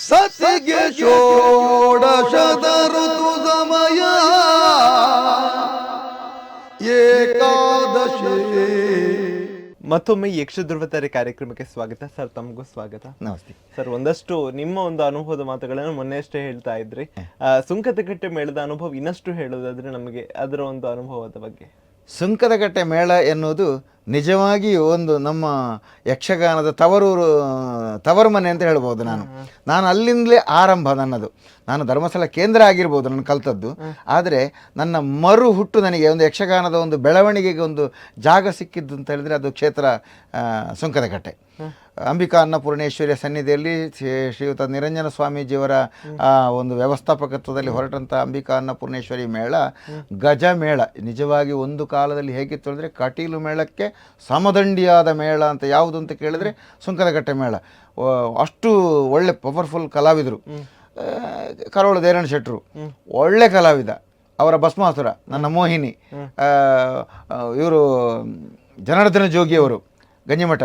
ಸತಿಗೆ ಷೋಡಶದ ಋತು ಸಮಯ ಏಕಾದಶಿ. ಮತ್ತೊಮ್ಮೆ ಯಕ್ಷಧ್ರುವತಾರೆ ಕಾರ್ಯಕ್ರಮಕ್ಕೆ ಸ್ವಾಗತ ಸರ್. ತಮಗೂ ಸ್ವಾಗತ. ನಮಸ್ತೆ ಸರ್, ಒಂದಷ್ಟು ನಿಮ್ಮ ಒಂದು ಅನುಭವದ ಮಾತುಗಳನ್ನು ಮೊನ್ನೆ ಅಷ್ಟೇ ಹೇಳ್ತಾ ಇದ್ರಿ. ಸುಂಕದಕಟ್ಟೆ ಮೇಳದ ಅನುಭವ ಇನ್ನಷ್ಟು ಹೇಳೋದಾದ್ರೆ ನಮಗೆ ಅದರ ಒಂದು ಅನುಭವದ ಬಗ್ಗೆ. ಸುಂಕದಕಟ್ಟೆ ಮೇಳ ಎನ್ನುವುದು ನಿಜವಾಗಿಯೂ ಒಂದು ನಮ್ಮ ಯಕ್ಷಗಾನದ ತವರು ಮನೆ ಅಂತ ಹೇಳ್ಬೋದು. ನಾನು ಅಲ್ಲಿಂದಲೇ ಆರಂಭ ನನ್ನದು. ನಾನು ಧರ್ಮಸ್ಥಳ ಕೇಂದ್ರ ಆಗಿರ್ಬೋದು ನಾನು ಕಲ್ತದ್ದು, ಆದರೆ ನನ್ನ ಮರು ಹುಟ್ಟು ನನಗೆ ಒಂದು ಯಕ್ಷಗಾನದ ಒಂದು ಬೆಳವಣಿಗೆಗೆ ಒಂದು ಜಾಗ ಸಿಕ್ಕಿದ್ದು ಅಂತ ಹೇಳಿದರೆ ಅದು ಕ್ಷೇತ್ರ ಸುಂಕದಕಟ್ಟೆ. ಅಂಬಿಕಾ ಅನ್ನಪೂರ್ಣೇಶ್ವರಿಯ ಸನ್ನಿಧಿಯಲ್ಲಿ ಶ್ರೀಯುತ ನಿರಂಜನ ಸ್ವಾಮೀಜಿಯವರ ಒಂದು ವ್ಯವಸ್ಥಾಪಕತ್ವದಲ್ಲಿ ಹೊರಟಂಥ ಅಂಬಿಕಾ ಅನ್ನಪೂರ್ಣೇಶ್ವರಿ ಮೇಳ ಗಜ ಮೇಳ. ನಿಜವಾಗಿ ಒಂದು ಕಾಲದಲ್ಲಿ ಹೇಗಿತ್ತು ಅಂದರೆ ಕಟೀಲು ಮೇಳಕ್ಕೆ ಸಮದಂಡಿಯಾದ ಮೇಳ ಅಂತ ಯಾವುದು ಅಂತ ಕೇಳಿದರೆ ಸುಂಕದಕಟ್ಟೆ ಮೇಳ. ಅಷ್ಟು ಒಳ್ಳೆ ಪವರ್ಫುಲ್ ಕಲಾವಿದರು. ಕರೋಳು ದೇರಣ ಶೆಟ್ಟರು ಒಳ್ಳೆ ಕಲಾವಿದ, ಅವರ ಭಸ್ಮಾಸುರ ನನ್ನ ಮೋಹಿನಿ, ಇವರು ಜನಾರ್ದನ ಜೋಗಿಯವರು ಗಂಜಿಮಠ,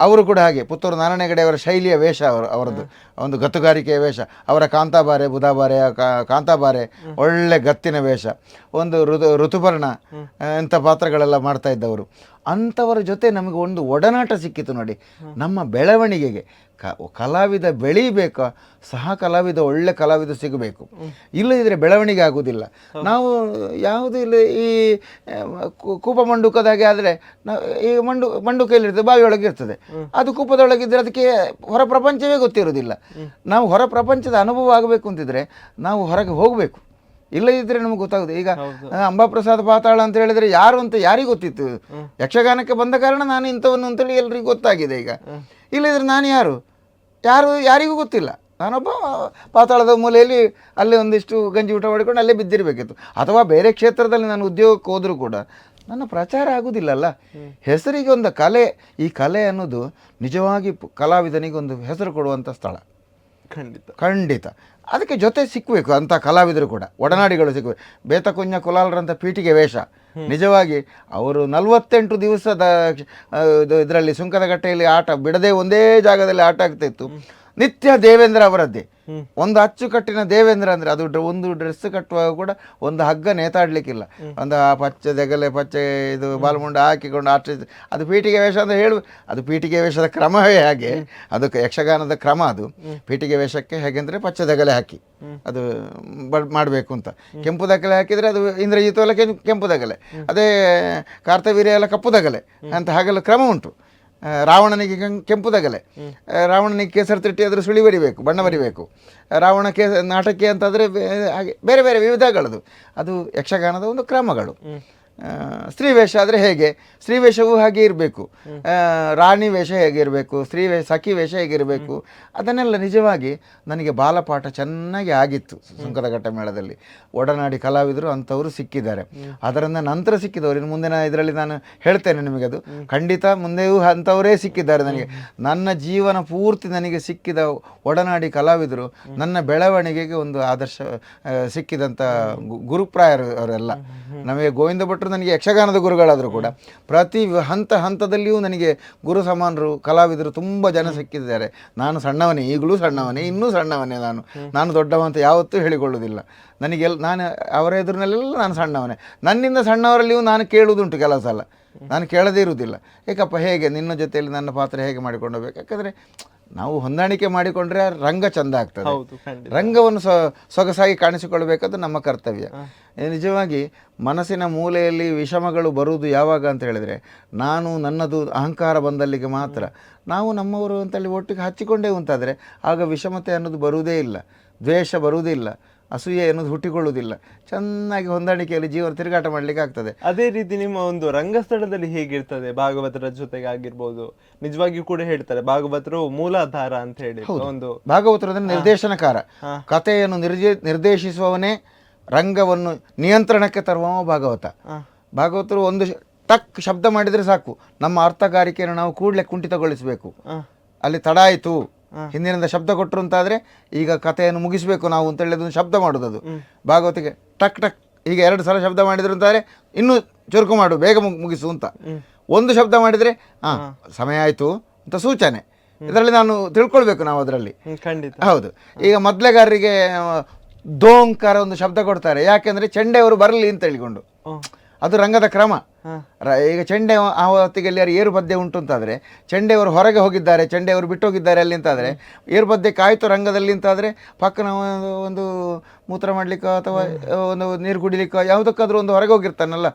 ಅವರು ಕೂಡ ಹಾಗೆ. ಪುತ್ತೂರು ನಾರಾಯಣ ಹೆಗಡೆ ಅವರ ಶೈಲಿಯ ವೇಷ ಅವರದ್ದು ಒಂದು ಗತ್ತುಗಾರಿಕೆಯ ವೇಷ. ಅವರ ಕಾಂತಾಬಾರೆ ಬುಧಾಬಾರೆ ಕಾಂತಾಬಾರೆ ಒಳ್ಳೆ ಗತ್ತಿನ ವೇಷ, ಒಂದು ಋತುಪರ್ಣ ಇಂಥ ಪಾತ್ರಗಳೆಲ್ಲ ಮಾಡ್ತಾ ಇದ್ದವರು. ಅಂಥವರ ಜೊತೆ ನಮಗೆ ಒಂದು ಒಡನಾಟ ಸಿಕ್ಕಿತು ನೋಡಿ. ನಮ್ಮ ಬೆಳವಣಿಗೆಗೆ ಕಲಾವಿದ ಬೆಳೀಬೇಕಾ, ಸಹ ಕಲಾವಿದ ಒಳ್ಳೆ ಕಲಾವಿದ ಸಿಗಬೇಕು. ಇಲ್ಲದಿದ್ದರೆ ಬೆಳವಣಿಗೆ ಆಗುವುದಿಲ್ಲ. ನಾವು ಇಲ್ಲ ಈ ಕೂಪ ಮಂಡುಕದಾಗೆ ಆದರೆ ಈ ಮಂಡುಕೈಲಿರ್ತದೆ, ಬಾವಿಯೊಳಗೆ ಇರ್ತದೆ. ಅದು ಕೂಪದೊಳಗಿದ್ದರೆ ಅದಕ್ಕೆ ಹೊರ ಪ್ರಪಂಚವೇ ಗೊತ್ತಿರೋದಿಲ್ಲ. ನಾವು ಹೊರ ಪ್ರಪಂಚದ ಅನುಭವ ಆಗಬೇಕು ಅಂತಿದ್ರೆ ನಾವು ಹೊರಗೆ ಹೋಗಬೇಕು. ಇಲ್ಲದಿದ್ದರೆ ನಮಗೆ ಗೊತ್ತಾಗುತ್ತೆ. ಈಗ ಅಂಬಾಪ್ರಸಾದ್ ಪಾತಾಳ ಅಂತ ಹೇಳಿದರೆ ಯಾರು ಅಂತ ಯಾರಿಗೂ ಗೊತ್ತಿತ್ತು. ಯಕ್ಷಗಾನಕ್ಕೆ ಬಂದ ಕಾರಣ ನಾನು ಇಂಥವನು ಅಂತೇಳಿ ಎಲ್ರಿಗೂ ಗೊತ್ತಾಗಿದೆ. ಈಗ ಇಲ್ಲದಿದ್ದರೆ ನಾನು ಯಾರಿಗೂ ಗೊತ್ತಿಲ್ಲ. ನಾನೊಬ್ಬ ಪಾತಾಳದ ಮೂಲೆಯಲ್ಲಿ ಅಲ್ಲೇ ಒಂದಿಷ್ಟು ಗಂಜಿ ಊಟ ಮಾಡಿಕೊಂಡು ಅಲ್ಲೇ ಬಿದ್ದಿರಬೇಕಿತ್ತು. ಅಥವಾ ಬೇರೆ ಕ್ಷೇತ್ರದಲ್ಲಿ ನಾನು ಉದ್ಯೋಗಕ್ಕೆ ಹೋದರೂ ಕೂಡ ನನ್ನ ಪ್ರಚಾರ ಆಗುವುದಿಲ್ಲಲ್ಲ. ಹೆಸರಿಗೆ ಒಂದು ಕಲೆ, ಈ ಕಲೆ ಅನ್ನೋದು ನಿಜವಾಗಿ ಕಲಾವಿದನಿಗೆ ಒಂದು ಹೆಸರು ಕೊಡುವಂಥ ಸ್ಥಳ. ಖಂಡಿತ ಅದಕ್ಕೆ ಜೊತೆ ಸಿಕ್ಕಬೇಕು ಅಂಥ ಕಲಾವಿದರು ಕೂಡ, ಒಡನಾಡಿಗಳು ಸಿಕ್ಕಬೇಕು. ಬೇತಕುಂಜ ಕುಲಾಲರಂಥ ಪೀಠಿಗೆ ವೇಷ. ನಿಜವಾಗಿ ಅವರು 48 ದಿವಸದ ಇದರಲ್ಲಿ ಸುಂಕದಕಟ್ಟೆಯಲ್ಲಿ ಆಟ ಬಿಡದೆ ಒಂದೇ ಜಾಗದಲ್ಲಿ ಆಟ ಆಗ್ತಾಯಿತ್ತು. ನಿತ್ಯ ದೇವೇಂದ್ರ ಅವರದ್ದೇ ಒಂದು ಅಚ್ಚುಕಟ್ಟಿನ ದೇವೇಂದ್ರ ಅಂದರೆ ಅದು ಒಂದು ಡ್ರೆಸ್ ಕಟ್ಟುವಾಗ ಕೂಡ ಒಂದು ಹಗ್ಗ ನೇತಾಡಲಿಕ್ಕಿಲ್ಲ. ಒಂದು ಪಚ್ಚೆ ದೆಗಲೆ ಪಚ್ಚೆ ಇದು ಬಾಲ್ಮುಂಡ ಹಾಕಿಕೊಂಡು ಅದು ಪೀಠಿಗೆ ವೇಷ ಅಂತ ಅದು ಪೀಠಿಗೆ ವೇಷದ ಕ್ರಮವೇ ಹಾಗೆ. ಅದಕ್ಕೆ ಯಕ್ಷಗಾನದ ಕ್ರಮ ಅದು. ಪೀಠಿಗೆ ವೇಷಕ್ಕೆ ಹೇಗೆಂದರೆ ಪಚ್ಚೆ ದೆಗಲೆ ಹಾಕಿ ಅದು ಮಾಡಬೇಕು ಅಂತ. ಕೆಂಪು ದಗಲೆ ಹಾಕಿದರೆ ಅದು ಇಂದ್ರಜಿತು ಎಲ್ಲ ಕೆಂಪು ದಗಲೆ, ಅದೇ ಕಾರ್ತವೀರ್ಯ ಎಲ್ಲ ಕಪ್ಪು ದಗಲೆ ಅಂತ ಹಾಗೆಲ್ಲ ಕ್ರಮ ಉಂಟು. ರಾವಣನಿಗೆ ಕೆಂಪು ದಗಲೆ, ರಾವಣನಿಗೆ ಕೇಸರಿ ತಿಟ್ಟಿ ಅದರ ಸುಳಿ ಬರಿಬೇಕು, ಬಣ್ಣ ಬರಿಬೇಕು. ರಾವಣ ನಾಟಕ್ಕೆ ಅಂತಂದರೆ ಹಾಗೆ ಬೇರೆ ಬೇರೆ ವಿವಿಧಗಳದು. ಅದು ಯಕ್ಷಗಾನದ ಒಂದು ಕ್ರಮಗಳು. ಸ್ತ್ರೀ ವೇಷ ಆದರೆ ಹೇಗೆ, ಸ್ತ್ರೀ ವೇಷವೂ ಹಾಗೆ ಇರಬೇಕು. ರಾಣಿ ವೇಷ ಹೇಗಿರಬೇಕು, ಸಖಿ ವೇಷ ಹೇಗಿರಬೇಕು, ಅದನ್ನೆಲ್ಲ ನಿಜವಾಗಿ ನನಗೆ ಬಾಲಪಾಠ ಚೆನ್ನಾಗಿ ಆಗಿತ್ತು ಸುಂಕದಕಟ್ಟೆ ಮೇಳದಲ್ಲಿ. ಒಡನಾಡಿ ಕಲಾವಿದರು ಅಂಥವರು ಸಿಕ್ಕಿದ್ದಾರೆ. ಅದರಿಂದ ನಂತರ ಸಿಕ್ಕಿದವರು ಇನ್ನು ಮುಂದಿನ ಇದರಲ್ಲಿ ನಾನು ಹೇಳ್ತೇನೆ ನಿಮಗೆ. ಅದು ಖಂಡಿತ ಮುಂದೆಯೂ ಅಂಥವರೇ ಸಿಕ್ಕಿದ್ದಾರೆ ನನಗೆ. ನನ್ನ ಜೀವನ ಪೂರ್ತಿ ನನಗೆ ಸಿಕ್ಕಿದ ಒಡನಾಡಿ ಕಲಾವಿದರು ನನ್ನ ಬೆಳವಣಿಗೆಗೆ ಒಂದು ಆದರ್ಶ ಸಿಕ್ಕಿದಂಥ ಗುರುಪ್ರಾಯರು ಅವರೆಲ್ಲ. ನಮಗೆ ಗೋವಿಂದ ಭಟ್ರು ನನಗೆ ಯಕ್ಷಗಾನದ ಗುರುಗಳಾದರೂ ಕೂಡ ಪ್ರತಿ ಹಂತದಲ್ಲಿಯೂ ನನಗೆ ಗುರು ಸಮಾನರು ಕಲಾವಿದರು ತುಂಬ ಜನ ಸಿಕ್ಕಿದ್ದಾರೆ. ನಾನು ಸಣ್ಣವನೇ, ಈಗಲೂ ಸಣ್ಣವನೇ, ಇನ್ನೂ ಸಣ್ಣವನೇ. ನಾನು ದೊಡ್ಡವ ಅಂತ ಯಾವತ್ತೂ ಹೇಳಿಕೊಳ್ಳುವುದಿಲ್ಲ. ನಾನು ಅವರ ಎದುರಿನಲ್ಲೆಲ್ಲ ನಾನು ಸಣ್ಣವನೇ. ನನ್ನಿಂದ ಸಣ್ಣವರಲ್ಲಿಯೂ ನಾನು ಕೇಳುವುದುಂಟು ಕೆಲವು ಸಲ. ನಾನು ಕೇಳದೇ ಇರುವುದಿಲ್ಲ. ಏಕಪ್ಪ ಹೇಗೆ ನಿನ್ನ ಜೊತೆಯಲ್ಲಿ ನನ್ನ ಪಾತ್ರ ಹೇಗೆ ಮಾಡಿಕೊಂಡು ಹೋಗ್ಬೇಕು. ಯಾಕಂದರೆ ನಾವು ಹೊಂದಾಣಿಕೆ ಮಾಡಿಕೊಂಡ್ರೆ ರಂಗ ಚೆಂದ ಆಗ್ತದೆ. ರಂಗವನ್ನು ಸೊಗಸಾಗಿ ಕಾಣಿಸಿಕೊಳ್ಬೇಕಾದ್ದು ನಮ್ಮ ಕರ್ತವ್ಯ. ನಿಜವಾಗಿ ಮನಸ್ಸಿನ ಮೂಲೆಯಲ್ಲಿ ವಿಷಮಗಳು ಬರುವುದು ಯಾವಾಗ ಅಂತ ಹೇಳಿದರೆ ನನ್ನದು ಅಹಂಕಾರ ಬಂದಲ್ಲಿಗೆ ಮಾತ್ರ. ನಾವು ನಮ್ಮವರು ಅಂತೇಳಿ ಒಟ್ಟಿಗೆ ಹಚ್ಚಿಕೊಂಡೇವು ಅಂತಾದರೆ ಆಗ ವಿಷಮತೆ ಅನ್ನೋದು ಬರುವುದೇ ಇಲ್ಲ, ದ್ವೇಷ ಬರುವುದಿಲ್ಲ, ಅಸೂಯೆ ಅನ್ನೋದು ಹುಟ್ಟಿಕೊಳ್ಳುವುದಿಲ್ಲ. ಚೆನ್ನಾಗಿ ಹೊಂದಾಣಿಕೆಯಲ್ಲಿ ಜೀವನ ತಿರುಗಾಟ ಮಾಡಲಿಕ್ಕೆ ಆಗ್ತದೆ. ಅದೇ ರೀತಿ ನಿಮ್ಮ ಒಂದು ರಂಗಸ್ಥಳದಲ್ಲಿ ಹೇಗಿರ್ತದೆ ಭಾಗವತರ ಜೊತೆಗೆ ಆಗಿರ್ಬೋದು, ನಿಜವಾಗಿಯೂ ಕೂಡ ಹೇಳ್ತಾರೆ ಭಾಗವತರು ಮೂಲಾಧಾರ ಅಂತ ಹೇಳಿ. ಒಂದು ಭಾಗವತರು ನಿರ್ದೇಶನಕಾರ, ಕಥೆಯನ್ನು ನಿರ್ದೇಶಿಸುವವನೇ ರಂಗವನ್ನು ನಿಯಂತ್ರಣಕ್ಕೆ ತರುವವ ಭಾಗವತ. ಭಾಗವತರು ಒಂದು ಟಕ್ ಶಬ್ದ ಮಾಡಿದರೆ ಸಾಕು, ನಮ್ಮ ಅರ್ಥಗಾರಿಕೆಯನ್ನು ನಾವು ಕೂಡಲೇ ಕುಂಠಿತಗೊಳಿಸಬೇಕು. ಅಲ್ಲಿ ತಡ ಆಯಿತು, ಹಿಂದಿನಿಂದ ಶಬ್ದ ಕೊಟ್ಟರು ಅಂತಾದರೆ ಈಗ ಕಥೆಯನ್ನು ಮುಗಿಸಬೇಕು ನಾವು ಅಂತೇಳಿ ಅದೊಂದು ಶಬ್ದ ಮಾಡೋದು. ಭಾಗವತಿಗೆ ಟಕ್ ಟಕ್ ಹೀಗೆ 2 ಸಲ ಶಬ್ದ ಮಾಡಿದ್ರು ಅಂತಾರೆ ಇನ್ನೂ ಚುರುಕು ಮಾಡು, ಬೇಗ ಮುಗಿಸು ಅಂತ. ಒಂದು ಶಬ್ದ ಮಾಡಿದರೆ ಸಮಯ ಆಯಿತು ಅಂತ ಸೂಚನೆ. ಇದರಲ್ಲಿ ನಾನು ತಿಳ್ಕೊಳ್ಬೇಕು ನಾವು ಅದರಲ್ಲಿ. ಖಂಡಿತ. ಹೌದು. ಈಗ ಮೊದಲೆಗಾರರಿಗೆ ದೋಂಕಾರ ಒಂದು ಶಬ್ದ ಕೊಡ್ತಾರೆ, ಯಾಕೆಂದ್ರೆ ಚೆಂಡೆಯವರು ಬರಲಿ ಅಂತ ಹೇಳಿಕೊಂಡು. ಅದು ರಂಗದ ಕ್ರಮ. ಈಗ ಚೆಂಡೆ ಆ ಹೊತ್ತಿಗೆ ಅಲ್ಲಿ ಏರು ಪದ್ಯ ಉಂಟು ಅಂತಾದರೆ, ಚೆಂಡೆಯವರು ಹೊರಗೆ ಹೋಗಿದ್ದಾರೆ, ಚೆಂಡೆಯವರು ಬಿಟ್ಟು ಹೋಗಿದ್ದಾರೆ ಅಲ್ಲಿ ಅಂತಾದರೆ, ಏರು ಪದ್ಯ ಕಾಯ್ತು ರಂಗದಲ್ಲಿ ಅಂತಾದರೆ, ಪಕ್ಕನ ಒಂದು ಮೂತ್ರ ಮಾಡ್ಲಿಕ್ಕೋ ಅಥವಾ ಒಂದು ನೀರು ಕುಡಿಲಿಕ್ಕೋ ಯಾವುದಕ್ಕಾದ್ರೂ ಒಂದು ಹೊರಗೆ ಹೋಗಿರ್ತಾನಲ್ಲ